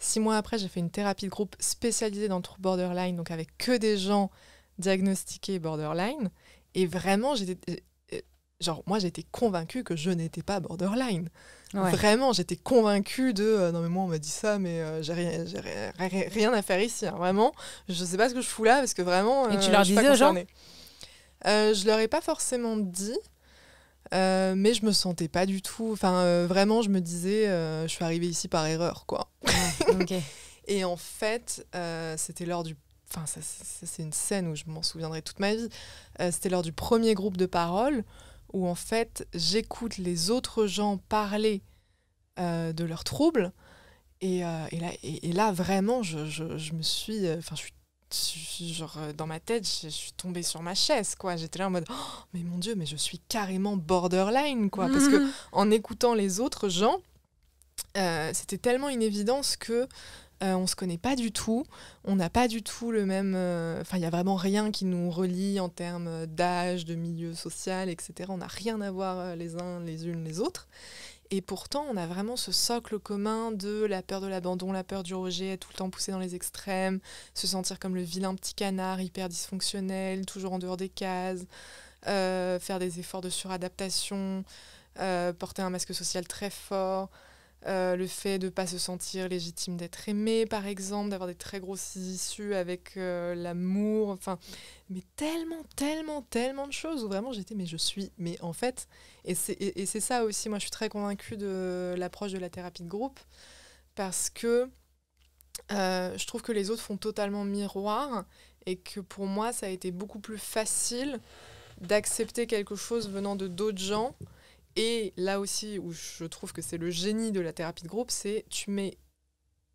6 mois après, j'ai fait une thérapie de groupe spécialisée dans le trouble borderline, donc avec que des gens diagnostiqués borderline. Et vraiment, genre, moi, j'étais convaincue que je n'étais pas borderline. Ouais. Vraiment, j'étais convaincue de non mais moi on m'a dit ça mais j'ai rien à faire ici hein, vraiment je sais pas ce que je fous là parce que vraiment Et tu leur je suis pas disais aux gens concernée. Je leur ai pas forcément dit mais je me sentais pas du tout enfin vraiment je me disais je suis arrivée ici par erreur quoi. Ouais, ok. Et en fait c'était lors du enfin ça, c'est une scène où je m'en souviendrai toute ma vie. C'était lors du premier groupe de parole où en fait j'écoute les autres gens parler de leurs troubles et là vraiment je me suis enfin je suis genre dans ma tête je suis tombée sur ma chaise quoi, j'étais là en mode oh, mais mon Dieu mais je suis carrément borderline quoi parce que en écoutant les autres gens c'était tellement une évidence que on se connaît pas du tout, on n'a pas du tout le même... Enfin, il n'y a vraiment rien qui nous relie en termes d'âge, de milieu social, etc. On n'a rien à voir les uns les unes les autres. Et pourtant, on a vraiment ce socle commun de la peur de l'abandon, la peur du rejet, être tout le temps poussé dans les extrêmes, se sentir comme le vilain petit canard hyper dysfonctionnel, toujours en dehors des cases, faire des efforts de suradaptation, porter un masque social très fort... le fait de ne pas se sentir légitime d'être aimé, par exemple, d'avoir des très grosses issues avec l'amour, enfin, mais tellement de choses où vraiment j'étais, mais je suis, mais en fait, et c'est ça aussi, moi je suis très convaincue de l'approche de la thérapie de groupe, parce que je trouve que les autres font totalement miroir, et que pour moi ça a été beaucoup plus facile d'accepter quelque chose venant de d'autres gens. Et là aussi, où je trouve que c'est le génie de la thérapie de groupe, c'est tu mets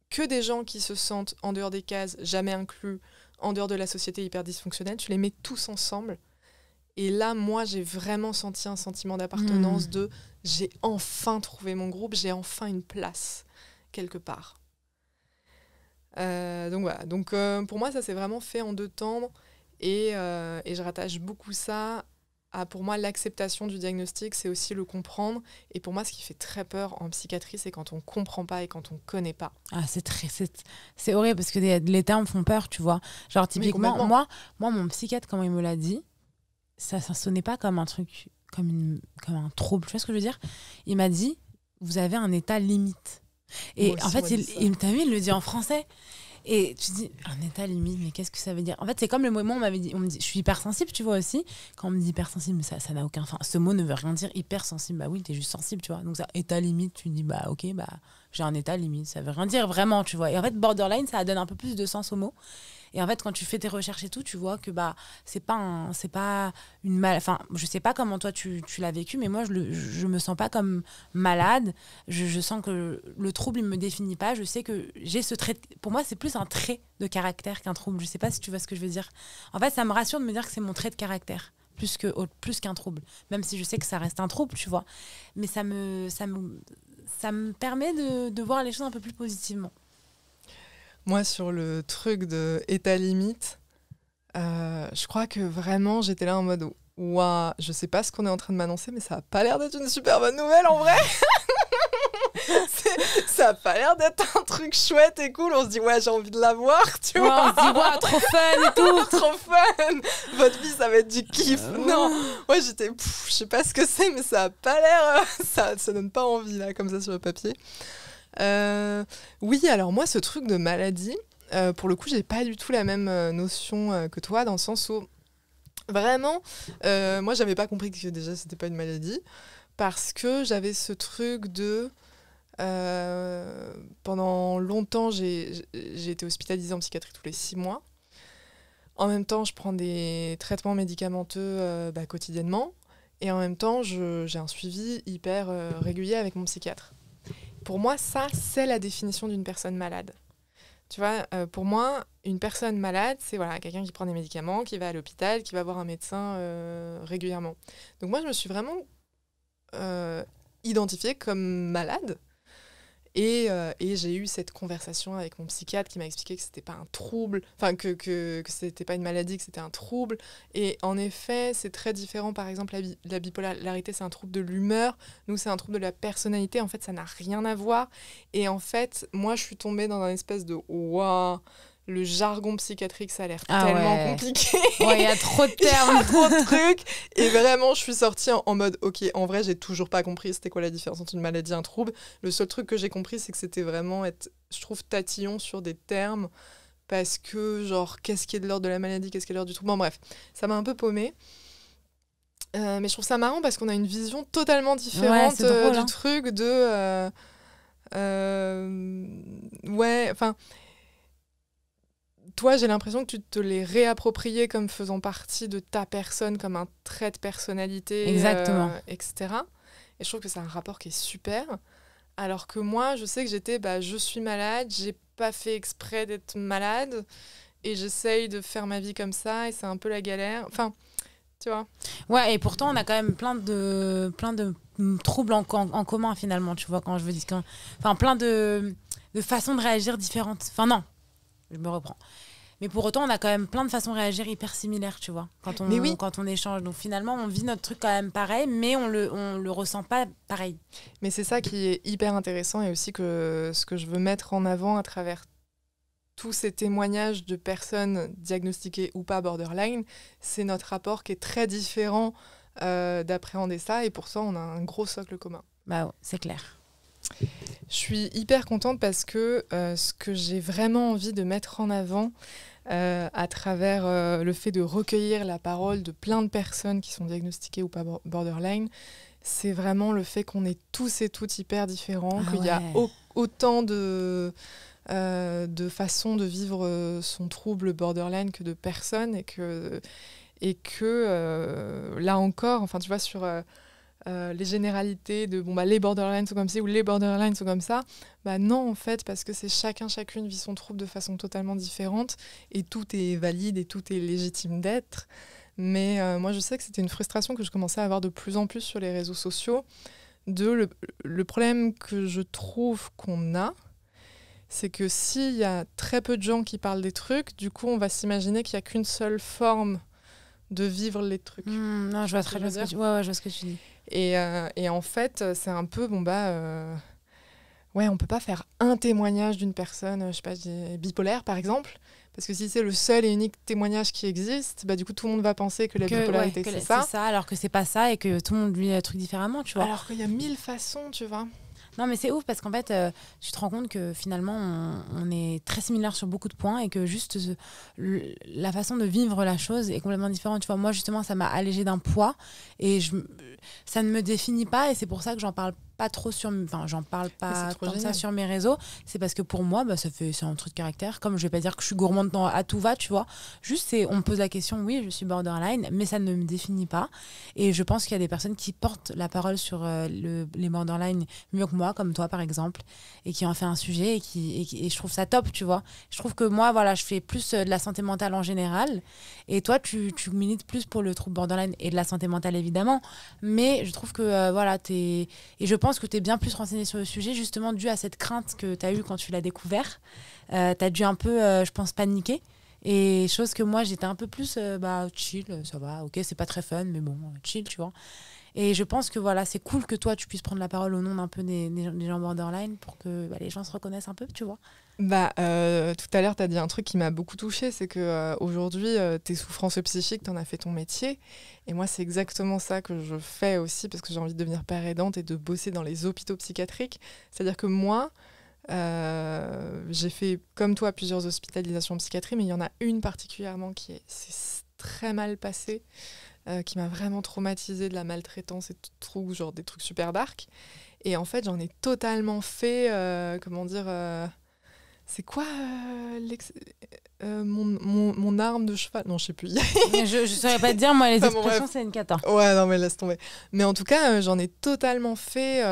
que des gens qui se sentent en dehors des cases, jamais inclus, en dehors de la société hyper dysfonctionnelle, tu les mets tous ensemble. Et là, moi, j'ai vraiment senti un sentiment d'appartenance de j'ai enfin trouvé mon groupe, j'ai enfin une place quelque part. Donc voilà. Donc pour moi, ça s'est vraiment fait en 2 temps. Et je rattache beaucoup ça pour moi, l'acceptation du diagnostic, c'est aussi le comprendre. Et pour moi, ce qui fait très peur en psychiatrie, c'est quand on comprend pas et quand on connaît pas. Ah, c'est horrible parce que les termes font peur, tu vois. Genre, typiquement, moi, mon psychiatre, quand il me l'a dit, ça sonnait pas comme un truc, comme un trouble. Tu vois ce que je veux dire ? Il m'a dit, vous avez un état limite. Et en fait, il le dit en français. Et tu dis, un état limite, mais qu'est-ce que ça veut dire ? En fait, c'est comme le mot, on me dit, je suis hypersensible, tu vois aussi. Quand on me dit hypersensible, ça n'a aucun... Enfin, ce mot ne veut rien dire, hypersensible. Bah oui, t'es juste sensible, tu vois. Donc ça, état limite, tu dis, bah ok, bah j'ai un état limite. Ça veut rien dire vraiment, tu vois. Et en fait, borderline, ça donne un peu plus de sens au mot. Et en fait, quand tu fais tes recherches et tout, tu vois que bah c'est pas une mal. Enfin, je sais pas comment toi tu l'as vécu, mais moi je me sens pas comme malade. Je sens que le trouble il me définit pas. Je sais que j'ai ce trait. Pour moi, c'est plus un trait de caractère qu'un trouble. Je sais pas si tu vois ce que je veux dire. En fait, ça me rassure de me dire que c'est mon trait de caractère plus qu'un trouble. Même si je sais que ça reste un trouble, tu vois. Mais ça me permet de voir les choses un peu plus positivement. Moi, sur le truc de état limite, je crois que vraiment, j'étais là en mode « Waouh, je sais pas ce qu'on est en train de m'annoncer, mais ça a pas l'air d'être une super bonne nouvelle, en vrai !» Ça a pas l'air d'être un truc chouette et cool. On se dit « Ouais, j'ai envie de la voir, tu vois !» On se dit « Ouais, trop fun et tout !» Trop fun. Votre vie, ça va être du kiff. Non, moi, j'étais... je sais pas ce que c'est, mais ça a pas l'air... ça donne pas envie, là, comme ça, sur le papier. Oui, alors moi, ce truc de maladie, pour le coup, j'ai pas du tout la même notion que toi, dans le sens où vraiment, moi, j'avais pas compris que déjà c'était pas une maladie, parce que j'avais ce truc de pendant longtemps, j'ai été hospitalisée en psychiatrie tous les 6 mois. En même temps, je prends des traitements médicamenteux quotidiennement, et en même temps, j'ai un suivi hyper régulier avec mon psychiatre. Pour moi, ça, c'est la définition d'une personne malade. Tu vois, pour moi, une personne malade, c'est voilà, quelqu'un qui prend des médicaments, qui va à l'hôpital, qui va voir un médecin régulièrement. Donc moi, je me suis vraiment identifiée comme malade. Et j'ai eu cette conversation avec mon psychiatre qui m'a expliqué que c'était pas un trouble, enfin que c'était pas une maladie, que c'était un trouble. Et en effet, c'est très différent. Par exemple, la bipolarité, c'est un trouble de l'humeur. Nous, c'est un trouble de la personnalité. En fait, ça n'a rien à voir. Et en fait, moi, je suis tombée dans un espèce de « Waouh !» le jargon psychiatrique, ça a l'air tellement compliqué. Ouais, il y a trop de Il y termes. a trop de trucs. Et vraiment, je suis sortie en mode, ok, en vrai, j'ai toujours pas compris c'était quoi la différence entre une maladie et un trouble. Le seul truc que j'ai compris, c'est que c'était vraiment être, je trouve, tatillon sur des termes. Parce que, genre, qu'est-ce qui est de l'ordre de la maladie, qu'est-ce qui est de l'ordre du trouble. Bon, bref, ça m'a un peu paumée. Mais je trouve ça marrant parce qu'on a une vision totalement différente drôle, du truc de... ouais, enfin... Toi, j'ai l'impression que tu te l'es réapproprié comme faisant partie de ta personne, comme un trait de personnalité, Exactement. etc. Et je trouve que c'est un rapport qui est super. Alors que moi, je sais que j'étais, je suis malade, j'ai pas fait exprès d'être malade, et j'essaye de faire ma vie comme ça, et c'est un peu la galère. Enfin, tu vois. Ouais, et pourtant, on a quand même plein de troubles en commun, finalement, tu vois, quand je veux dire. Enfin, plein de façons de réagir différentes. Enfin, non, je me reprends. Mais pour autant, on a quand même plein de façons de réagir hyper similaires, tu vois, quand on échange. Donc finalement, on vit notre truc quand même pareil, mais on le ressent pas pareil. Mais c'est ça qui est hyper intéressant, et aussi que ce que je veux mettre en avant à travers tous ces témoignages de personnes diagnostiquées ou pas borderline, c'est notre rapport qui est très différent d'appréhender ça, et pour ça, on a un gros socle commun. Bah, c'est clair. Je suis hyper contente parce que ce que j'ai vraiment envie de mettre en avant à travers le fait de recueillir la parole de plein de personnes qui sont diagnostiquées ou pas borderline, c'est vraiment le fait qu'on est tous et toutes hyper différents, qu'il y a autant de façons de vivre son trouble borderline que de personnes, et que là encore, enfin tu vois, sur... les généralités de les borderlines sont comme ci ou les borderlines sont comme ça, non en fait, parce que c'est chacune vit son trouble de façon totalement différente, et tout est valide et tout est légitime d'être. Mais moi je sais que c'était une frustration que je commençais à avoir de plus en plus sur les réseaux sociaux, le problème que je trouve qu'on a, c'est que s'il y a très peu de gens qui parlent des trucs, du coup on va s'imaginer qu'il n'y a qu'une seule forme de vivre les trucs. Non, je vois très bien ce que tu... je vois ce que tu dis. Et en fait, c'est un peu, on peut pas faire un témoignage d'une personne, je sais pas, bipolaire par exemple, parce que si c'est le seul et unique témoignage qui existe, du coup tout le monde va penser que la bipolarité c'est ça. C'est ça, alors que c'est pas ça, et que tout le monde vit le truc différemment, tu vois. Alors qu'il y a 1000 façons, tu vois. Non, mais c'est ouf parce qu'en fait, tu te rends compte que finalement, on est très similaires sur beaucoup de points, et que juste la façon de vivre la chose est complètement différente. Tu vois, moi, justement, ça m'a allégé d'un poids, et ça ne me définit pas, et c'est pour ça que j'en parle pas trop j'en parle pas tant que ça sur mes réseaux. C'est parce que pour moi, c'est un truc de caractère. Comme je vais pas dire que je suis gourmande à tout va, tu vois. Juste, on me pose la question, oui, je suis borderline, mais ça ne me définit pas. Et je pense qu'il y a des personnes qui portent la parole sur les borderline mieux que moi, comme toi par exemple, et qui en fait un sujet, et je trouve ça top, tu vois. Je trouve que moi, voilà, je fais plus de la santé mentale en général, et toi, tu milites plus pour le trouble borderline et de la santé mentale évidemment, mais je trouve que et je pense que tu es bien plus renseigné sur le sujet, justement dû à cette crainte que tu as eue quand tu l'as découvert. Tu as dû un peu, je pense, paniquer. Et chose que moi, j'étais un peu plus chill, ça va, ok, c'est pas très fun, mais bon, chill, tu vois. Et je pense que voilà, c'est cool que toi, tu puisses prendre la parole au nom d'un peu des gens borderline, pour que les gens se reconnaissent un peu, tu vois. Tout à l'heure, tu as dit un truc qui m'a beaucoup touchée, c'est qu'aujourd'hui, tes souffrances psychiques, tu en as fait ton métier. Et moi, c'est exactement ça que je fais aussi, parce que j'ai envie de devenir père aidante et de bosser dans les hôpitaux psychiatriques. C'est-à-dire que moi, j'ai fait, comme toi, plusieurs hospitalisations en psychiatrie, mais il y en a une particulièrement c'est très mal passée, qui m'a vraiment traumatisée, de la maltraitance et tout, genre des trucs super dark. Et en fait, j'en ai totalement fait, c'est quoi mon arme de cheval? Non, je sais plus. Je saurais pas te dire, moi, les expressions, c'est une cata. Ouais, non, mais laisse tomber. Mais en tout cas, j'en ai totalement fait...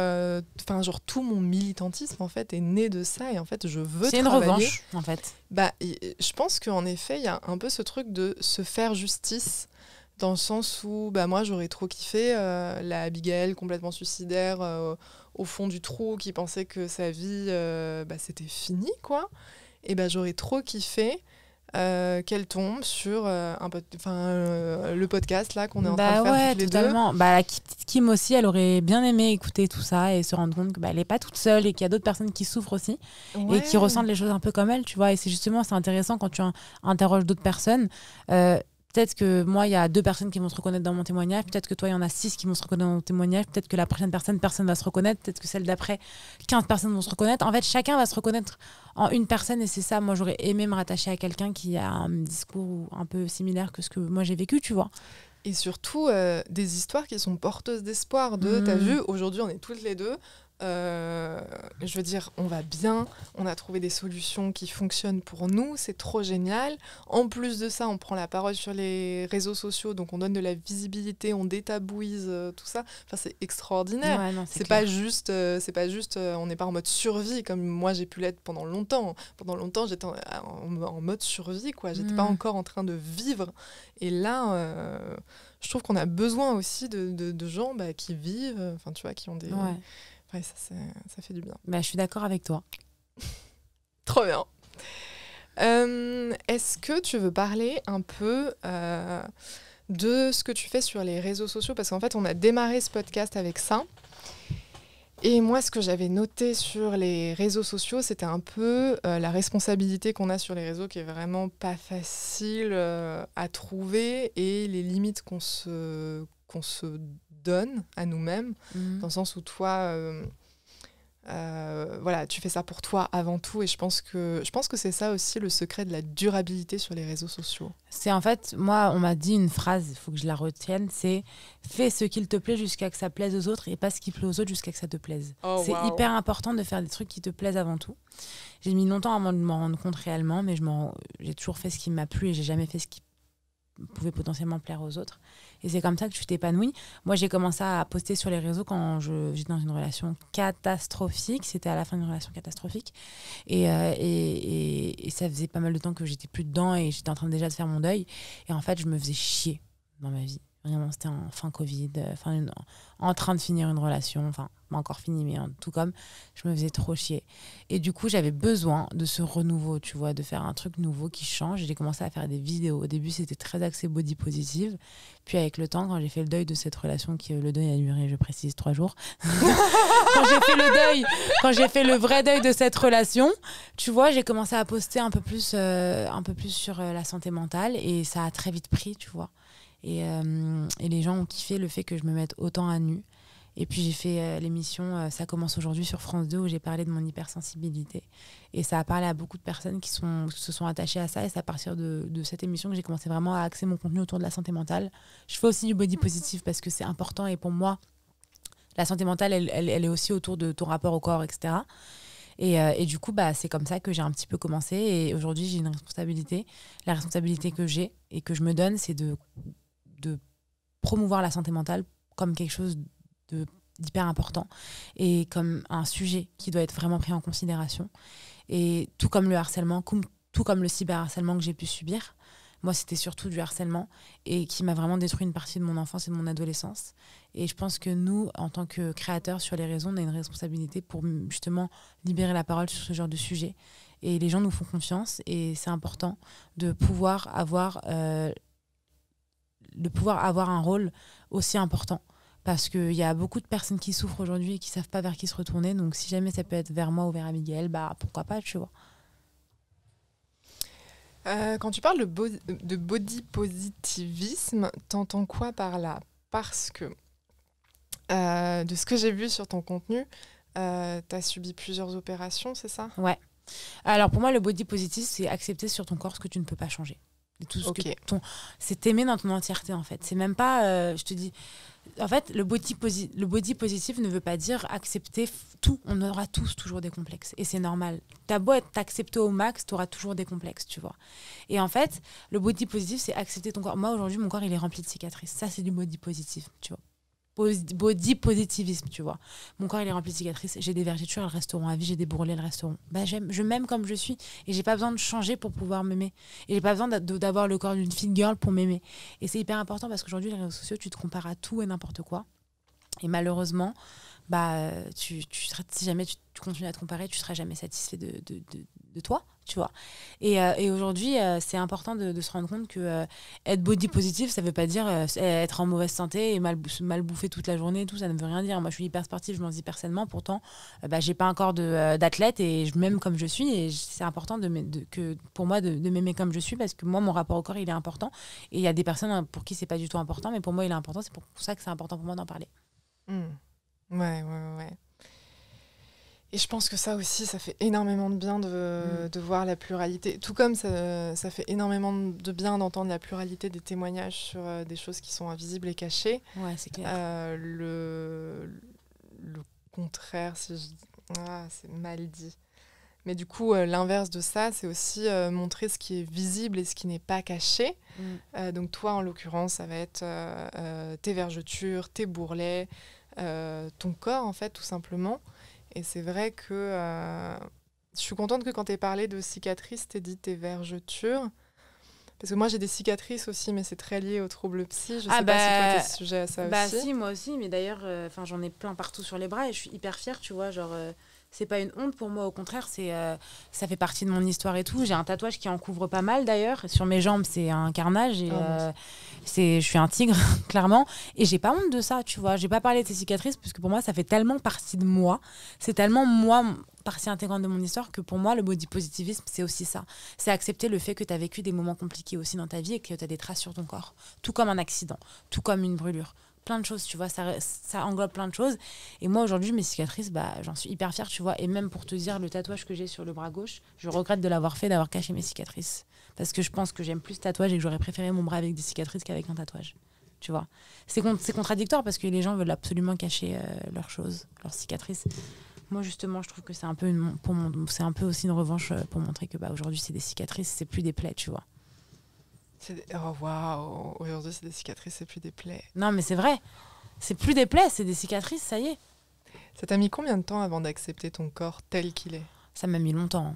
tout mon militantisme, en fait, est né de ça. Et en fait, je veux travailler... C'est une revanche, en fait. Je pense qu'en effet, il y a un peu ce truc de se faire justice, dans le sens où moi, j'aurais trop kiffé la Abigail complètement suicidaire... au fond du trou, qui pensait que sa vie, c'était fini, quoi. Et j'aurais trop kiffé qu'elle tombe sur le podcast là qu'on est en train de faire toutes les totalement. deux. La petite Kim aussi, elle aurait bien aimé écouter tout ça et se rendre compte que elle n'est pas toute seule et qu'il y a d'autres personnes qui souffrent aussi et qui ressentent les choses un peu comme elle, tu vois. Et c'est intéressant quand tu interroges d'autres personnes. Peut-être que moi, il y a 2 personnes qui vont se reconnaître dans mon témoignage. Peut-être que toi, il y en a 6 qui vont se reconnaître dans mon témoignage. Peut-être que la prochaine personne va se reconnaître. Peut-être que celle d'après, 15 personnes vont se reconnaître. En fait, chacun va se reconnaître en une personne. Et c'est ça, moi, j'aurais aimé me rattacher à quelqu'un qui a un discours un peu similaire que ce que moi, j'ai vécu, tu vois. Et surtout, des histoires qui sont porteuses d'espoir. T'as vu, aujourd'hui, on est toutes les deux. Je veux dire, on va bien, on a trouvé des solutions qui fonctionnent pour nous, c'est trop génial. En plus de ça, on prend la parole sur les réseaux sociaux, donc on donne de la visibilité, on détabouise tout ça. Enfin, c'est extraordinaire. Ouais, non, c'est pas juste, on n'est pas en mode survie comme moi j'ai pu l'être pendant longtemps. Pendant longtemps, j'étais en mode survie, quoi. J'étais pas encore en train de vivre. Et là, je trouve qu'on a besoin aussi de gens qui vivent, enfin tu vois, qui ont des. Ouais, ça fait du bien. Je suis d'accord avec toi. Trop bien. Est-ce que tu veux parler un peu de ce que tu fais sur les réseaux sociaux ? Parce qu'en fait, on a démarré ce podcast avec ça. Et moi, ce que j'avais noté sur les réseaux sociaux, c'était un peu la responsabilité qu'on a sur les réseaux qui est vraiment pas facile à trouver et les limites qu'on se donne à nous-mêmes, dans le sens où toi, tu fais ça pour toi avant tout, et je pense que c'est ça aussi le secret de la durabilité sur les réseaux sociaux. C'est en fait, moi, on m'a dit une phrase, il faut que je la retienne, c'est « fais ce qu'il te plaît jusqu'à que ça plaise aux autres et pas ce qui plaît aux autres jusqu'à que ça te plaise ». C'est hyper important de faire des trucs qui te plaisent avant tout. J'ai mis longtemps avant de m'en rendre compte réellement, mais j'ai toujours fait ce qui m'a plu et j'ai jamais fait ce qui pouvait potentiellement plaire aux autres. Et c'est comme ça que tu t'épanouis. Moi, j'ai commencé à poster sur les réseaux quand j'étais dans une relation catastrophique. C'était à la fin d'une relation catastrophique. Et ça faisait pas mal de temps que j'étais plus dedans et j'étais en train déjà de faire mon deuil. Et en fait, je me faisais chier dans ma vie. Vraiment, c'était en fin Covid, en train de finir une relation, enfin, pas encore fini, mais tout comme, je me faisais trop chier. Et du coup, j'avais besoin de ce renouveau, tu vois, de faire un truc nouveau qui change. Et j'ai commencé à faire des vidéos. Au début, c'était très axé body positive. Puis avec le temps, quand j'ai fait le deuil de cette relation, le deuil a duré, je précise, 3 jours. Quand j'ai fait le vrai deuil de cette relation, tu vois, j'ai commencé à poster un peu plus sur la santé mentale. Et ça a très vite pris, tu vois. Et les gens ont kiffé le fait que je me mette autant à nu. Et puis j'ai fait l'émission Ça commence aujourd'hui sur France 2 où j'ai parlé de mon hypersensibilité. Et ça a parlé à beaucoup de personnes qui se sont attachées à ça. Et c'est à partir de cette émission que j'ai commencé vraiment à axer mon contenu autour de la santé mentale. Je fais aussi du body positive parce que c'est important. Et pour moi, la santé mentale, elle est aussi autour de ton rapport au corps, etc. Et du coup, c'est comme ça que j'ai un petit peu commencé. Et aujourd'hui, j'ai une responsabilité. La responsabilité que j'ai et que je me donne, c'est de promouvoir la santé mentale comme quelque chose d'hyper important et comme un sujet qui doit être vraiment pris en considération. Et tout comme le harcèlement, tout comme le cyberharcèlement que j'ai pu subir, moi c'était surtout du harcèlement et qui m'a vraiment détruit une partie de mon enfance et de mon adolescence. Et je pense que nous, en tant que créateurs sur les réseaux, on a une responsabilité pour justement libérer la parole sur ce genre de sujet. Et les gens nous font confiance et c'est important de pouvoir avoir un rôle aussi important. Parce qu'il y a beaucoup de personnes qui souffrent aujourd'hui et qui ne savent pas vers qui se retourner. Donc, si jamais ça peut être vers moi ou vers Abigail, pourquoi pas, tu vois. Quand tu parles de body positivisme, t'entends quoi par là ? Parce que, de ce que j'ai vu sur ton contenu, t'as subi plusieurs opérations, c'est ça ? Ouais. Alors, pour moi, le body positive, c'est accepter sur ton corps ce que tu ne peux pas changer. Et tout ce que c'est t'aimer dans ton entièreté, en fait. C'est même pas, je te dis... En fait, le body positif ne veut pas dire accepter tout. On aura tous toujours des complexes. Et c'est normal. T'as beau être accepté au max, t'auras toujours des complexes, tu vois. Et en fait, le body positif, c'est accepter ton corps. Moi, aujourd'hui, mon corps, il est rempli de cicatrices. Ça, c'est du body positif, tu vois. Body positivisme, tu vois. Mon corps, il est rempli de cicatrices. J'ai des vergetures, elles resteront à vie. J'ai des bourrelets, elles resteront. Je m'aime comme je suis. Et j'ai pas besoin de changer pour pouvoir m'aimer. Et j'ai pas besoin d'avoir le corps d'une fit girl pour m'aimer. Et c'est hyper important parce qu'aujourd'hui, les réseaux sociaux, tu te compares à tout et n'importe quoi. Et malheureusement, si jamais tu continues à te comparer, tu seras jamais satisfait de toi. tu vois. Et aujourd'hui, c'est important de se rendre compte que être body positive, ça veut pas dire être en mauvaise santé et mal bouffer toute la journée et tout, ça ne veut rien dire. Moi, je suis hyper sportive, je m'en dis personnellement, pourtant, j'ai pas un corps d'athlète et je m'aime comme je suis et c'est important pour moi de m'aimer comme je suis parce que moi, mon rapport au corps, il est important et il y a des personnes pour qui c'est pas du tout important, mais pour moi, il est important, c'est pour ça que c'est important pour moi d'en parler. Ouais. Et je pense que ça aussi, ça fait énormément de bien de voir la pluralité. Tout comme ça fait énormément de bien d'entendre la pluralité des témoignages sur des choses qui sont invisibles et cachées. Ouais, c'est clair. Le contraire, c'est mal dit. Mais du coup, l'inverse de ça, c'est aussi montrer ce qui est visible et ce qui n'est pas caché. Donc toi, en l'occurrence, ça va être tes vergetures, tes bourrelets, ton corps, en fait, tout simplement. Et c'est vrai que je suis contente que quand tu aies parlé de cicatrices, tu aies dit tes vergetures. Parce que moi, j'ai des cicatrices aussi, mais c'est très lié aux troubles psy. Je sais pas si toi, tu es sujet à ça aussi. Si, moi aussi. Mais d'ailleurs, j'en ai plein partout sur les bras et je suis hyper fière, tu vois. Genre, c'est pas une honte pour moi, au contraire, ça fait partie de mon histoire et tout. J'ai un tatouage qui en couvre pas mal, d'ailleurs. Sur mes jambes, c'est un carnage et je suis un tigre, clairement. Et j'ai pas honte de ça, tu vois. J'ai pas parlé de ces cicatrices parce que pour moi, ça fait tellement partie de moi. C'est tellement moi, partie intégrante de mon histoire, que pour moi, le body positivisme, c'est aussi ça. C'est accepter le fait que tu as vécu des moments compliqués aussi dans ta vie et que tu as des traces sur ton corps. Tout comme un accident, tout comme une brûlure. Plein de choses, tu vois, ça englobe plein de choses. Et moi, aujourd'hui, mes cicatrices, j'en suis hyper fière, tu vois. Et même pour te dire, le tatouage que j'ai sur le bras gauche, je regrette de l'avoir fait, d'avoir caché mes cicatrices. Parce que je pense que j'aime plus le tatouage et que j'aurais préféré mon bras avec des cicatrices qu'avec un tatouage. Tu vois. C'est contradictoire parce que les gens veulent absolument cacher leurs choses, leurs cicatrices. Moi, justement, je trouve que c'est un peu, c'est un peu aussi une revanche pour montrer que aujourd'hui, c'est des cicatrices, c'est plus des plaies, tu vois. Oh waouh, aujourd'hui c'est des cicatrices, c'est plus des plaies. Non mais c'est vrai, c'est plus des plaies, c'est des cicatrices, ça y est. Ça t'a mis combien de temps avant d'accepter ton corps tel qu'il est ? Ça m'a mis longtemps.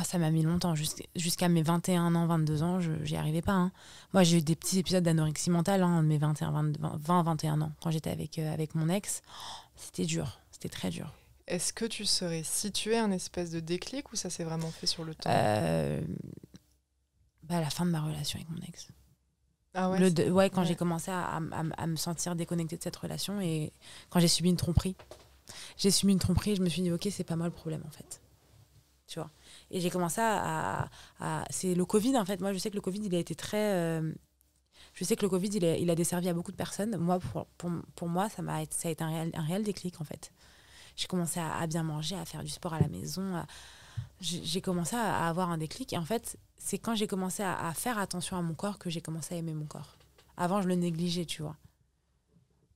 Ça m'a mis longtemps, jusqu'à mes 21 ans, 22 ans, j'y arrivais pas. Hein. Moi j'ai eu des petits épisodes d'anorexie mentale, de mes 20-21 ans, quand j'étais avec mon ex. C'était dur, c'était très dur. Est-ce que tu saurais situer un espèce de déclic ou ça s'est vraiment fait sur le temps ? À la fin de ma relation avec mon ex. Ah ouais, quand j'ai commencé à me sentir déconnectée de cette relation et quand j'ai subi une tromperie. Je me suis dit, ok, c'est pas moi le problème en fait. Tu vois. Et j'ai commencé c'est le Covid en fait. Moi, je sais que le Covid, il a été très... Je sais que le Covid, il a desservi à beaucoup de personnes. Moi, pour moi, ça a été un réel déclic en fait. J'ai commencé à bien manger, à faire du sport à la maison. J'ai commencé à avoir un déclic et en fait c'est quand j'ai commencé à faire attention à mon corps que j'ai commencé à aimer mon corps. Avant je le négligeais, tu vois,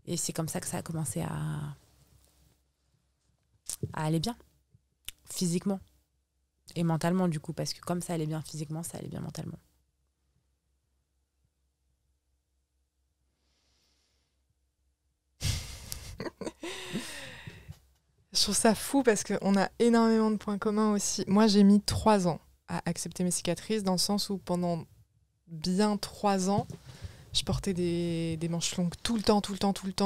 et c'est comme ça que ça a commencé à aller bien physiquement et mentalement du coup, parce que comme ça allait bien physiquement, ça allait bien mentalement. Je trouve ça fou parce qu'on a énormément de points communs aussi. Moi, j'ai mis 3 ans à accepter mes cicatrices, dans le sens où pendant bien 3 ans, je portais des manches longues tout le temps.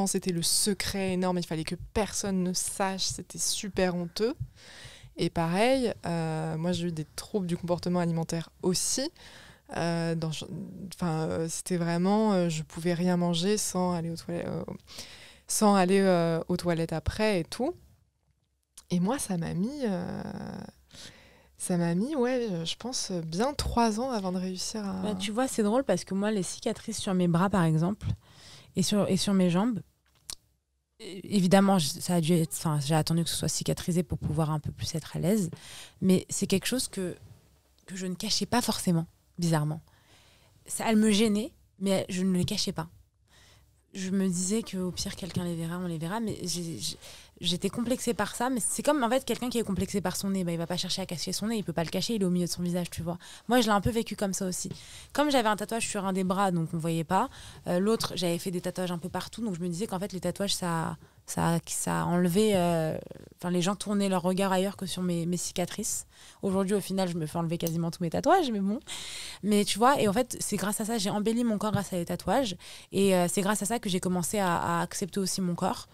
C'était le secret énorme. Il fallait que personne ne sache. C'était super honteux. Et pareil, moi, j'ai eu des troubles du comportement alimentaire aussi. C'était vraiment... je pouvais rien manger sans aller aux toilettes après et tout. Et moi, ça m'a mis, je pense, bien 3 ans avant de réussir à... Tu vois, c'est drôle parce que moi, les cicatrices sur mes bras, par exemple, et sur mes jambes, évidemment, j'ai attendu que ce soit cicatrisé pour pouvoir un peu plus être à l'aise. Mais c'est quelque chose que je ne cachais pas forcément, bizarrement. Elle me gênait, mais je ne les cachais pas. Je me disais qu'au pire, quelqu'un les verra, on les verra, mais j'étais complexée par ça. Mais c'est comme en fait quelqu'un qui est complexé par son nez, il va pas chercher à cacher son nez, il peut pas le cacher, il est au milieu de son visage, tu vois. Moi, je l'ai un peu vécu comme ça aussi. Comme j'avais un tatouage sur un des bras, donc on voyait pas. L'autre, j'avais fait des tatouages un peu partout, donc je me disais qu'en fait les tatouages, ça a enlevé... les gens tournaient leur regard ailleurs que sur mes cicatrices. Aujourd'hui, au final, je me fais enlever quasiment tous mes tatouages, mais bon. Mais tu vois, et en fait, c'est grâce à ça, j'ai embelli mon corps grâce à les tatouages. Et c'est grâce à ça que j'ai commencé à accepter aussi mon corps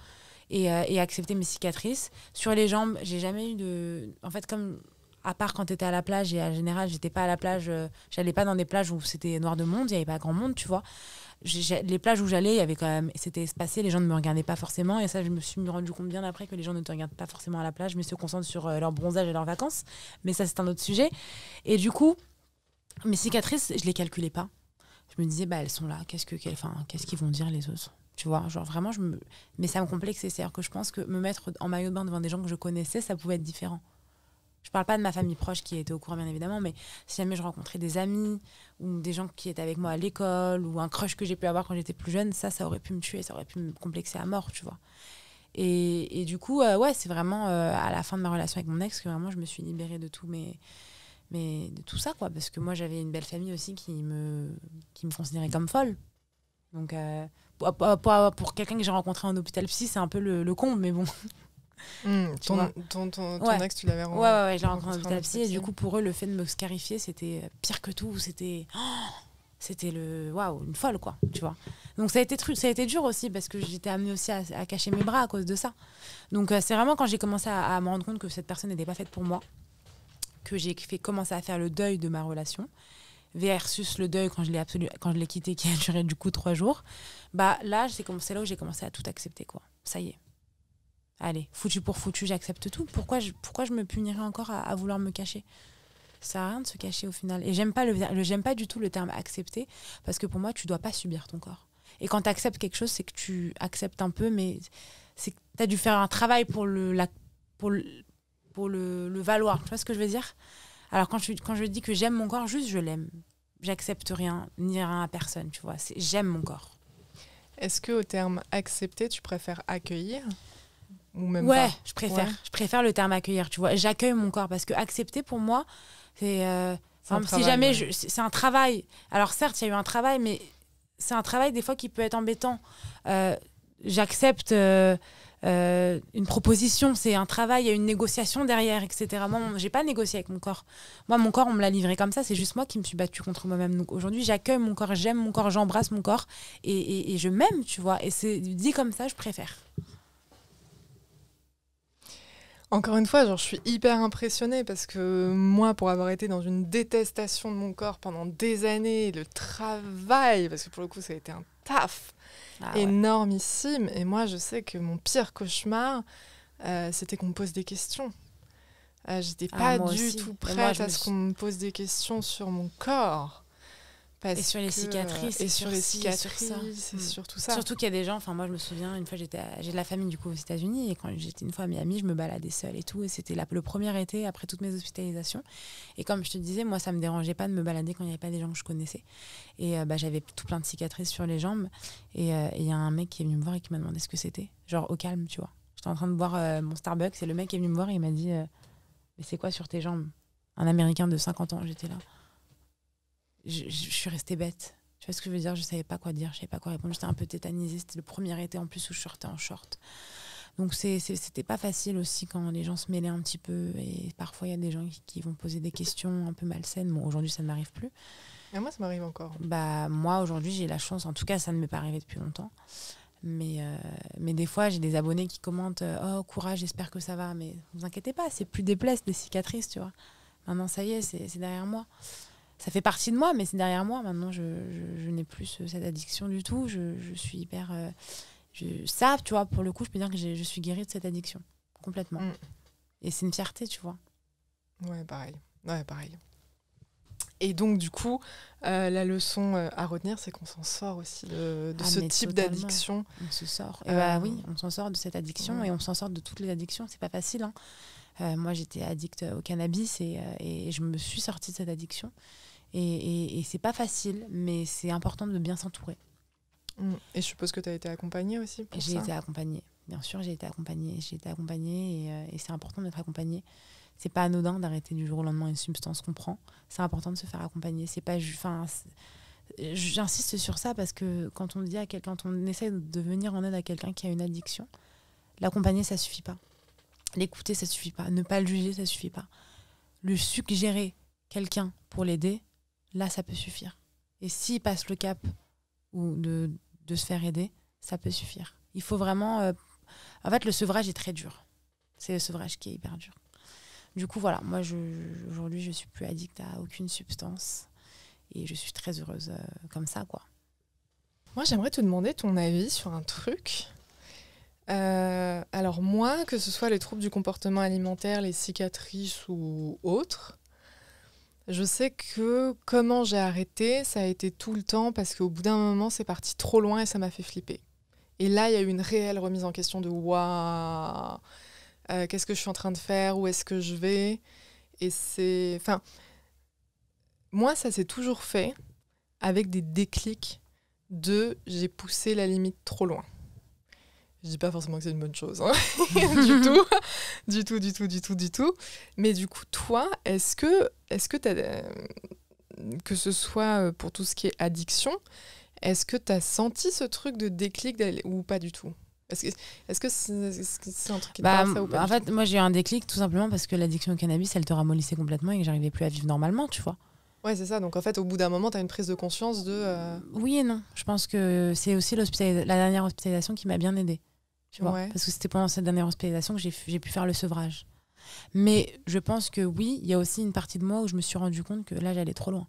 et accepter mes cicatrices. Sur les jambes, j'ai jamais eu de... En fait, comme à part quand tu étais à la plage, et en général, j'étais pas à la plage, j'allais pas dans des plages où c'était noir de monde, il y avait pas grand monde, tu vois. Les plages où j'allais, il y avait quand même, c'était espacé, les gens ne me regardaient pas forcément, et ça, je me suis rendu compte bien après que les gens ne te regardent pas forcément à la plage, mais se concentrent sur leur bronzage et leurs vacances. Mais ça, c'est un autre sujet. Et du coup, mes cicatrices, je les calculais pas. Je me disais, bah, elles sont là, qu'est-ce qu'ils vont dire les autres, tu vois, genre vraiment, mais ça me complexait, c'est-à-dire que je pense que me mettre en maillot de bain devant des gens que je connaissais, ça pouvait être différent. Je parle pas de ma famille proche qui était au courant, bien évidemment, mais si jamais je rencontrais des amis ou des gens qui étaient avec moi à l'école ou un crush que j'ai pu avoir quand j'étais plus jeune, ça aurait pu me tuer, ça aurait pu me complexer à mort, tu vois. Et du coup, ouais, c'est vraiment à la fin de ma relation avec mon ex que vraiment je me suis libérée de tout, mais de tout ça, quoi, parce que moi j'avais une belle famille aussi qui me considérait comme folle. Donc, pour quelqu'un que j'ai rencontré en hôpital psy, c'est un peu le comble, mais bon. Ton ex, tu l'avais rencontré. Ouais, je l'ai rencontré en hôpital psy, et du coup, pour eux, le fait de me scarifier, c'était pire que tout. C'était une folle, quoi, tu vois. Donc, ça a été dur aussi, parce que j'étais amenée aussi à cacher mes bras à cause de ça. Donc, c'est vraiment quand j'ai commencé à me rendre compte que cette personne n'était pas faite pour moi, que j'ai commencé à faire le deuil de ma relation, versus le deuil quand je l'ai quitté, qui a duré du coup 3 jours. Bah là, c'est là où j'ai commencé à tout accepter, quoi. Ça y est. Allez, foutu pour foutu, j'accepte tout. Pourquoi je me punirais encore à vouloir me cacher ? Ça sert à rien de se cacher au final. Et j'aime pas du tout le terme accepter, parce que pour moi, tu dois pas subir ton corps. Et quand tu acceptes quelque chose, c'est que tu acceptes un peu, mais c'est que tu as dû faire un travail pour le valoir. Tu vois ce que je veux dire ? Alors quand je dis que j'aime mon corps, juste je l'aime. J'accepte rien, ni rien à personne, tu vois. J'aime mon corps. Est-ce qu'au terme accepter, tu préfères accueillir ? Ou même ouais, pas. Je préfère le terme accueillir, tu vois. J'accueille mon corps, parce que accepter pour moi, c'est si jamais c'est un travail. Alors certes, il y a eu un travail, mais c'est un travail des fois qui peut être embêtant. J'accepte une proposition, c'est un travail, il y a une négociation derrière, etc. Moi, j'ai pas négocié avec mon corps. Moi, mon corps, on me l'a livré comme ça, c'est juste moi qui me suis battue contre moi-même. Donc aujourd'hui, j'accueille mon corps, j'aime mon corps, j'embrasse mon corps, et je m'aime, tu vois. Et c'est dit comme ça, je préfère. Encore une fois, je suis hyper impressionnée parce que moi, pour avoir été dans une détestation de mon corps pendant des années, le travail, parce que pour le coup, ça a été un taf énormissime. Et moi, je sais que mon pire cauchemar, c'était qu'on me pose des questions. J'étais pas du tout prête à ce qu'on me pose des questions sur mon corps. Et sur les cicatrices, et sur les cicatrices, et sur tout ça. Surtout qu'il y a des gens, moi je me souviens, une fois j'ai de la famille du coup aux États-Unis, et quand j'étais une fois à Miami, je me baladais seule et tout, et c'était le premier été après toutes mes hospitalisations. Et comme je te disais, moi ça me dérangeait pas de me balader quand il n'y avait pas des gens que je connaissais. Et j'avais tout plein de cicatrices sur les jambes, et il y a un mec qui est venu me voir et qui m'a demandé ce que c'était, genre au calme, tu vois. J'étais en train de boire mon Starbucks, et le mec est venu me voir et il m'a dit mais c'est quoi sur tes jambes ? Un Américain de 50 ans, j'étais là. Je suis restée bête. Tu vois ce que je veux dire ? Je savais pas quoi dire, je savais pas quoi répondre. J'étais un peu tétanisée. C'était le premier été en plus où je sortais en short. Donc c'était pas facile aussi quand les gens se mêlaient un petit peu. Et parfois, il y a des gens qui vont poser des questions un peu malsaines. Bon, aujourd'hui, ça ne m'arrive plus. Et moi, ça m'arrive encore. Moi, aujourd'hui, j'ai la chance. En tout cas, ça ne m'est pas arrivé depuis longtemps. Mais des fois, j'ai des abonnés qui commentent « Oh, courage, j'espère que ça va. » Mais ne vous inquiétez pas, c'est plus des plaies, des cicatrices, tu vois. Maintenant, ça y est, c'est derrière moi. Ça fait partie de moi, mais c'est derrière moi. Maintenant, je n'ai plus cette addiction du tout. Je suis hyper... ça, tu vois, pour le coup, je peux dire que je suis guérie de cette addiction. Complètement. Et c'est une fierté, tu vois. Ouais, pareil. Et donc, du coup, la leçon à retenir, c'est qu'on s'en sort aussi de ce type d'addiction. On se sort. Oui, on s'en sort de cette addiction, et on s'en sort de toutes les addictions. C'est pas facile, hein. Moi, j'étais addict au cannabis, et je me suis sortie de cette addiction. Et c'est pas facile, mais c'est important de bien s'entourer. Et je suppose que tu as été accompagnée aussi pour ça ? J'ai été accompagnée. Bien sûr, j'ai été accompagnée, et c'est important d'être accompagnée. C'est pas anodin d'arrêter du jour au lendemain une substance qu'on prend. C'est important de se faire accompagner. C'est pas, j'insiste sur ça parce que quand on essaie de venir en aide à quelqu'un qui a une addiction, l'accompagner, ça suffit pas. L'écouter, ça suffit pas. Ne pas le juger, ça suffit pas. Le suggérer quelqu'un pour l'aider, là, ça peut suffire. Et s'il passe le cap ou de se faire aider, ça peut suffire. Il faut vraiment... En fait, le sevrage est très dur. C'est le sevrage qui est hyper dur. Du coup, voilà, moi, aujourd'hui, je suis plus addict à aucune substance. Et je suis très heureuse comme ça, quoi. Moi, j'aimerais te demander ton avis sur un truc. Alors moi, que ce soit les troubles du comportement alimentaire, les cicatrices ou autres, je sais que comment j'ai arrêté, ça a été tout le temps parce qu'au bout d'un moment, c'est parti trop loin et ça m'a fait flipper. Et là, il y a eu une réelle remise en question de waouh, qu'est-ce que je suis en train de faire, où est-ce que je vais. Et c'est, enfin, moi, ça s'est toujours fait avec des déclics de j'ai poussé la limite trop loin. Je dis pas forcément que c'est une bonne chose, hein. du tout. Mais du coup, toi, est-ce que t'as, que ce soit pour tout ce qui est addiction, est-ce que tu as senti ce truc de déclic ou pas du tout? Est-ce que c'est un truc qui te parle, ça, ou pas? En fait, moi, j'ai eu un déclic tout simplement parce que l'addiction au cannabis, elle te ramollissait complètement et que j'arrivais plus à vivre normalement, tu vois. Ouais, c'est ça. Donc, en fait, au bout d'un moment, tu as une prise de conscience de... Oui et non. Je pense que c'est aussi la dernière hospitalisation qui m'a bien aidée. Tu vois, Ouais. parce que c'était pendant cette dernière hospitalisation que j'ai pu faire le sevrage. Mais je pense que oui, il y a aussi une partie de moi où je me suis rendu compte que là, j'allais trop loin.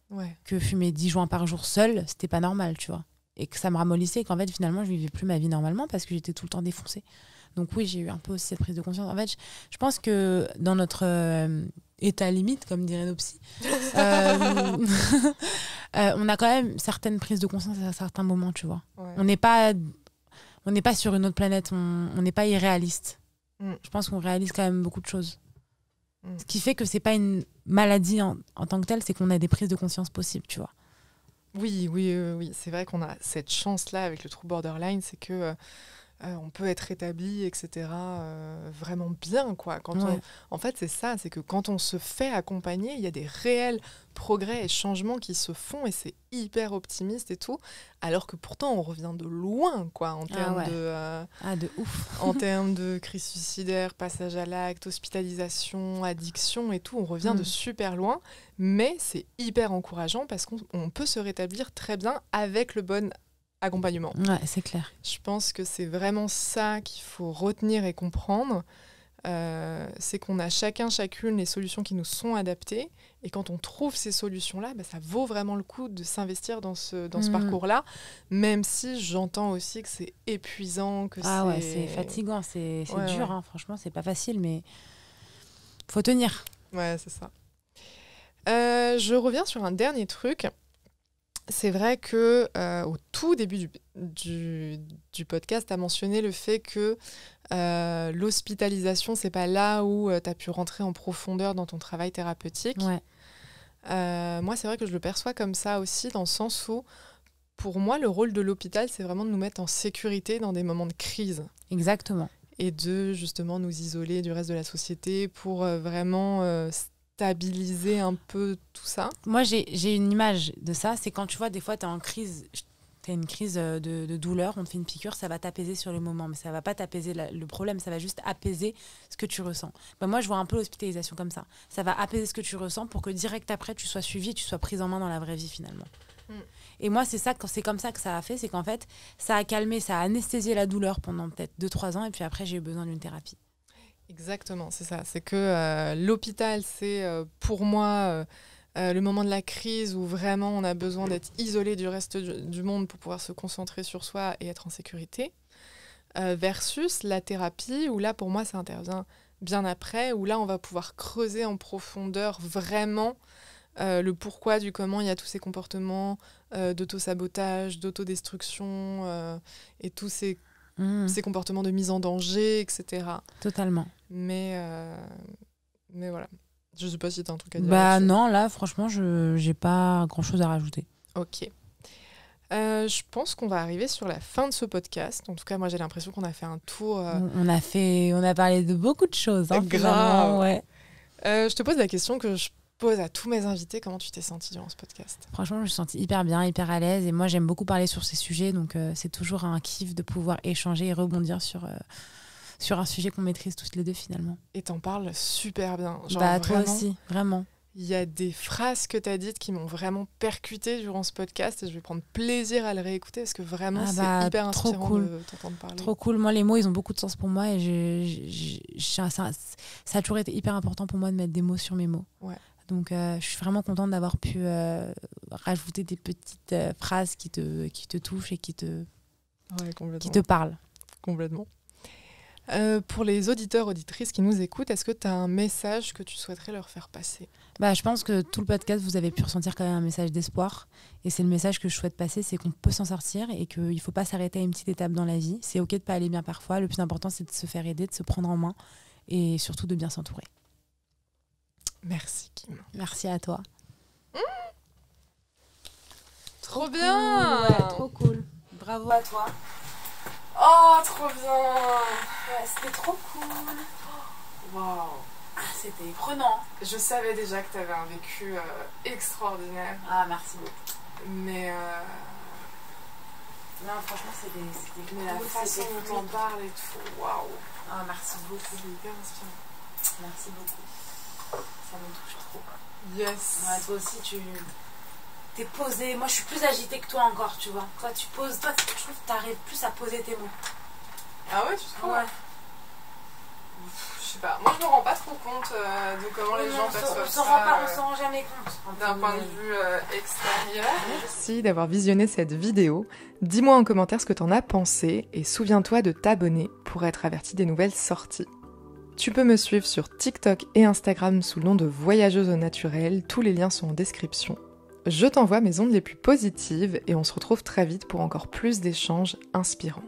Ouais. Que fumer 10 joints par jour seule, c'était pas normal, tu vois. Et que ça me ramollissait et qu'en fait, finalement, je vivais plus ma vie normalement parce que j'étais tout le temps défoncée. Donc oui, j'ai eu un peu aussi cette prise de conscience. En fait, je pense que dans notre état limite, comme diraient nos psys, on a quand même certaines prises de conscience à certains moments, tu vois. Ouais. On n'est pas sur une autre planète, on n'est pas irréaliste. Je pense qu'on réalise quand même beaucoup de choses. Ce qui fait que c'est pas une maladie en tant que telle, c'est qu'on a des prises de conscience possibles, tu vois. Oui. C'est vrai qu'on a cette chance-là avec le trouble borderline, c'est que on peut être établi, etc. Vraiment bien, quoi. En fait, c'est ça, c'est que quand on se fait accompagner, il y a des réels progrès et changements qui se font et c'est hyper optimiste et tout, alors que pourtant on revient de loin, quoi, en termes de ouf. en termes de crise suicidaire, passage à l'acte, hospitalisation, addiction et tout, on revient de super loin, mais c'est hyper encourageant parce qu'on peut se rétablir très bien avec le bon accompagnement. Ouais, c'est clair. Je pense que c'est vraiment ça qu'il faut retenir et comprendre. C'est qu'on a chacune les solutions qui nous sont adaptées. Et quand on trouve ces solutions-là, ça vaut vraiment le coup de s'investir dans ce parcours-là, même si j'entends aussi que c'est épuisant, que c'est fatigant, c'est dur, hein, franchement, c'est pas facile, mais faut tenir. Ouais, c'est ça. Je reviens sur un dernier truc. C'est vrai que au tout début du podcast, tu as mentionné le fait que l'hospitalisation, c'est pas là où tu as pu rentrer en profondeur dans ton travail thérapeutique. Ouais. Moi, c'est vrai que je le perçois comme ça aussi, dans le sens où, pour moi, le rôle de l'hôpital, c'est vraiment de nous mettre en sécurité dans des moments de crise. Exactement. Et de, justement, nous isoler du reste de la société pour vraiment... stabiliser un peu tout ça. Moi, j'ai une image de ça. C'est quand tu vois, des fois, tu es en crise, tu as une crise de douleur, on te fait une piqûre, ça va t'apaiser sur le moment, mais ça va pas t'apaiser le problème, ça va juste apaiser ce que tu ressens. Moi, je vois un peu l'hospitalisation comme ça. Ça va apaiser ce que tu ressens pour que direct après, tu sois suivi, tu sois prise en main dans la vraie vie, finalement. Et moi, c'est comme ça que ça a fait, c'est qu'en fait, ça a calmé, ça a anesthésié la douleur pendant peut-être 2-3 ans, et puis après, j'ai eu besoin d'une thérapie. Exactement, c'est ça. C'est que l'hôpital, c'est pour moi le moment de la crise où vraiment on a besoin d'être isolé du reste du monde pour pouvoir se concentrer sur soi et être en sécurité. Versus la thérapie, où là, pour moi, ça intervient bien après, où là, on va pouvoir creuser en profondeur vraiment le pourquoi du comment il y a tous ces comportements d'auto-sabotage, d'autodestruction et tous ces comportements de mise en danger, etc. Totalement. Mais voilà. Je sais pas si tu as un truc à dire. Non, là, franchement, je n'ai pas grand-chose à rajouter. Ok. Je pense qu'on va arriver sur la fin de ce podcast. En tout cas, moi, j'ai l'impression qu'on a fait un tour. On a parlé de beaucoup de choses. Hein, grave. Ouais. Je te pose la question que je pose à tous mes invités. Comment tu t'es sentie durant ce podcast ? Franchement, je me suis sentie hyper bien, hyper à l'aise. Et moi, j'aime beaucoup parler sur ces sujets. Donc, c'est toujours un kiff de pouvoir échanger et rebondir sur un sujet qu'on maîtrise tous les deux, finalement. Et t'en parles super bien. Genre, toi vraiment, aussi, vraiment. Il y a des phrases que tu as dites qui m'ont vraiment percuté durant ce podcast et je vais prendre plaisir à le réécouter parce que vraiment, c'est hyper inspirant de t'entendre parler. Trop cool. Moi, les mots, ils ont beaucoup de sens pour moi et ça a toujours été hyper important pour moi de mettre des mots sur mes mots. Ouais. Donc, je suis vraiment contente d'avoir pu rajouter des petites phrases qui te touchent et qui te parlent. Complètement. Pour les auditeurs, auditrices qui nous écoutent, est-ce que tu as un message que tu souhaiterais leur faire passer ? Je pense que tout le podcast, vous avez pu ressentir quand même un message d'espoir. Et c'est le message que je souhaite passer, c'est qu'on peut s'en sortir et qu'il ne faut pas s'arrêter à une petite étape dans la vie. C'est OK de ne pas aller bien parfois. Le plus important, c'est de se faire aider, de se prendre en main et surtout de bien s'entourer. Merci, Kim. Merci à toi. Trop bien. Ouais, trop cool. Bravo à toi. Oh, trop bien. Ouais, c'était trop cool. Waouh. C'était prenant. Je savais déjà que tu avais un vécu extraordinaire. Ah, merci beaucoup. Mais non, franchement, c'était mais la façon dont on parle et tout, waouh. Ah, merci beaucoup. C'est hyper inspirant. Merci beaucoup. Ça me touche trop. Yes. Ouais, toi aussi, t'es posée. Moi, je suis plus agitée que toi encore, tu vois. Toi, tu poses. Toi, je trouve que t'arrives plus à poser tes mots. Ah ouais, tu trouves ? Ouais. Je sais pas. Moi, je me rends pas trop compte de comment les gens perçoivent ça. On s'en rend jamais compte. D'un point de vue extérieur. Merci d'avoir visionné cette vidéo. Dis-moi en commentaire ce que t'en as pensé et souviens-toi de t'abonner pour être averti des nouvelles sorties. Tu peux me suivre sur TikTok et Instagram sous le nom de Voyageuse au naturel. Tous les liens sont en description. Je t'envoie mes ondes les plus positives et on se retrouve très vite pour encore plus d'échanges inspirants.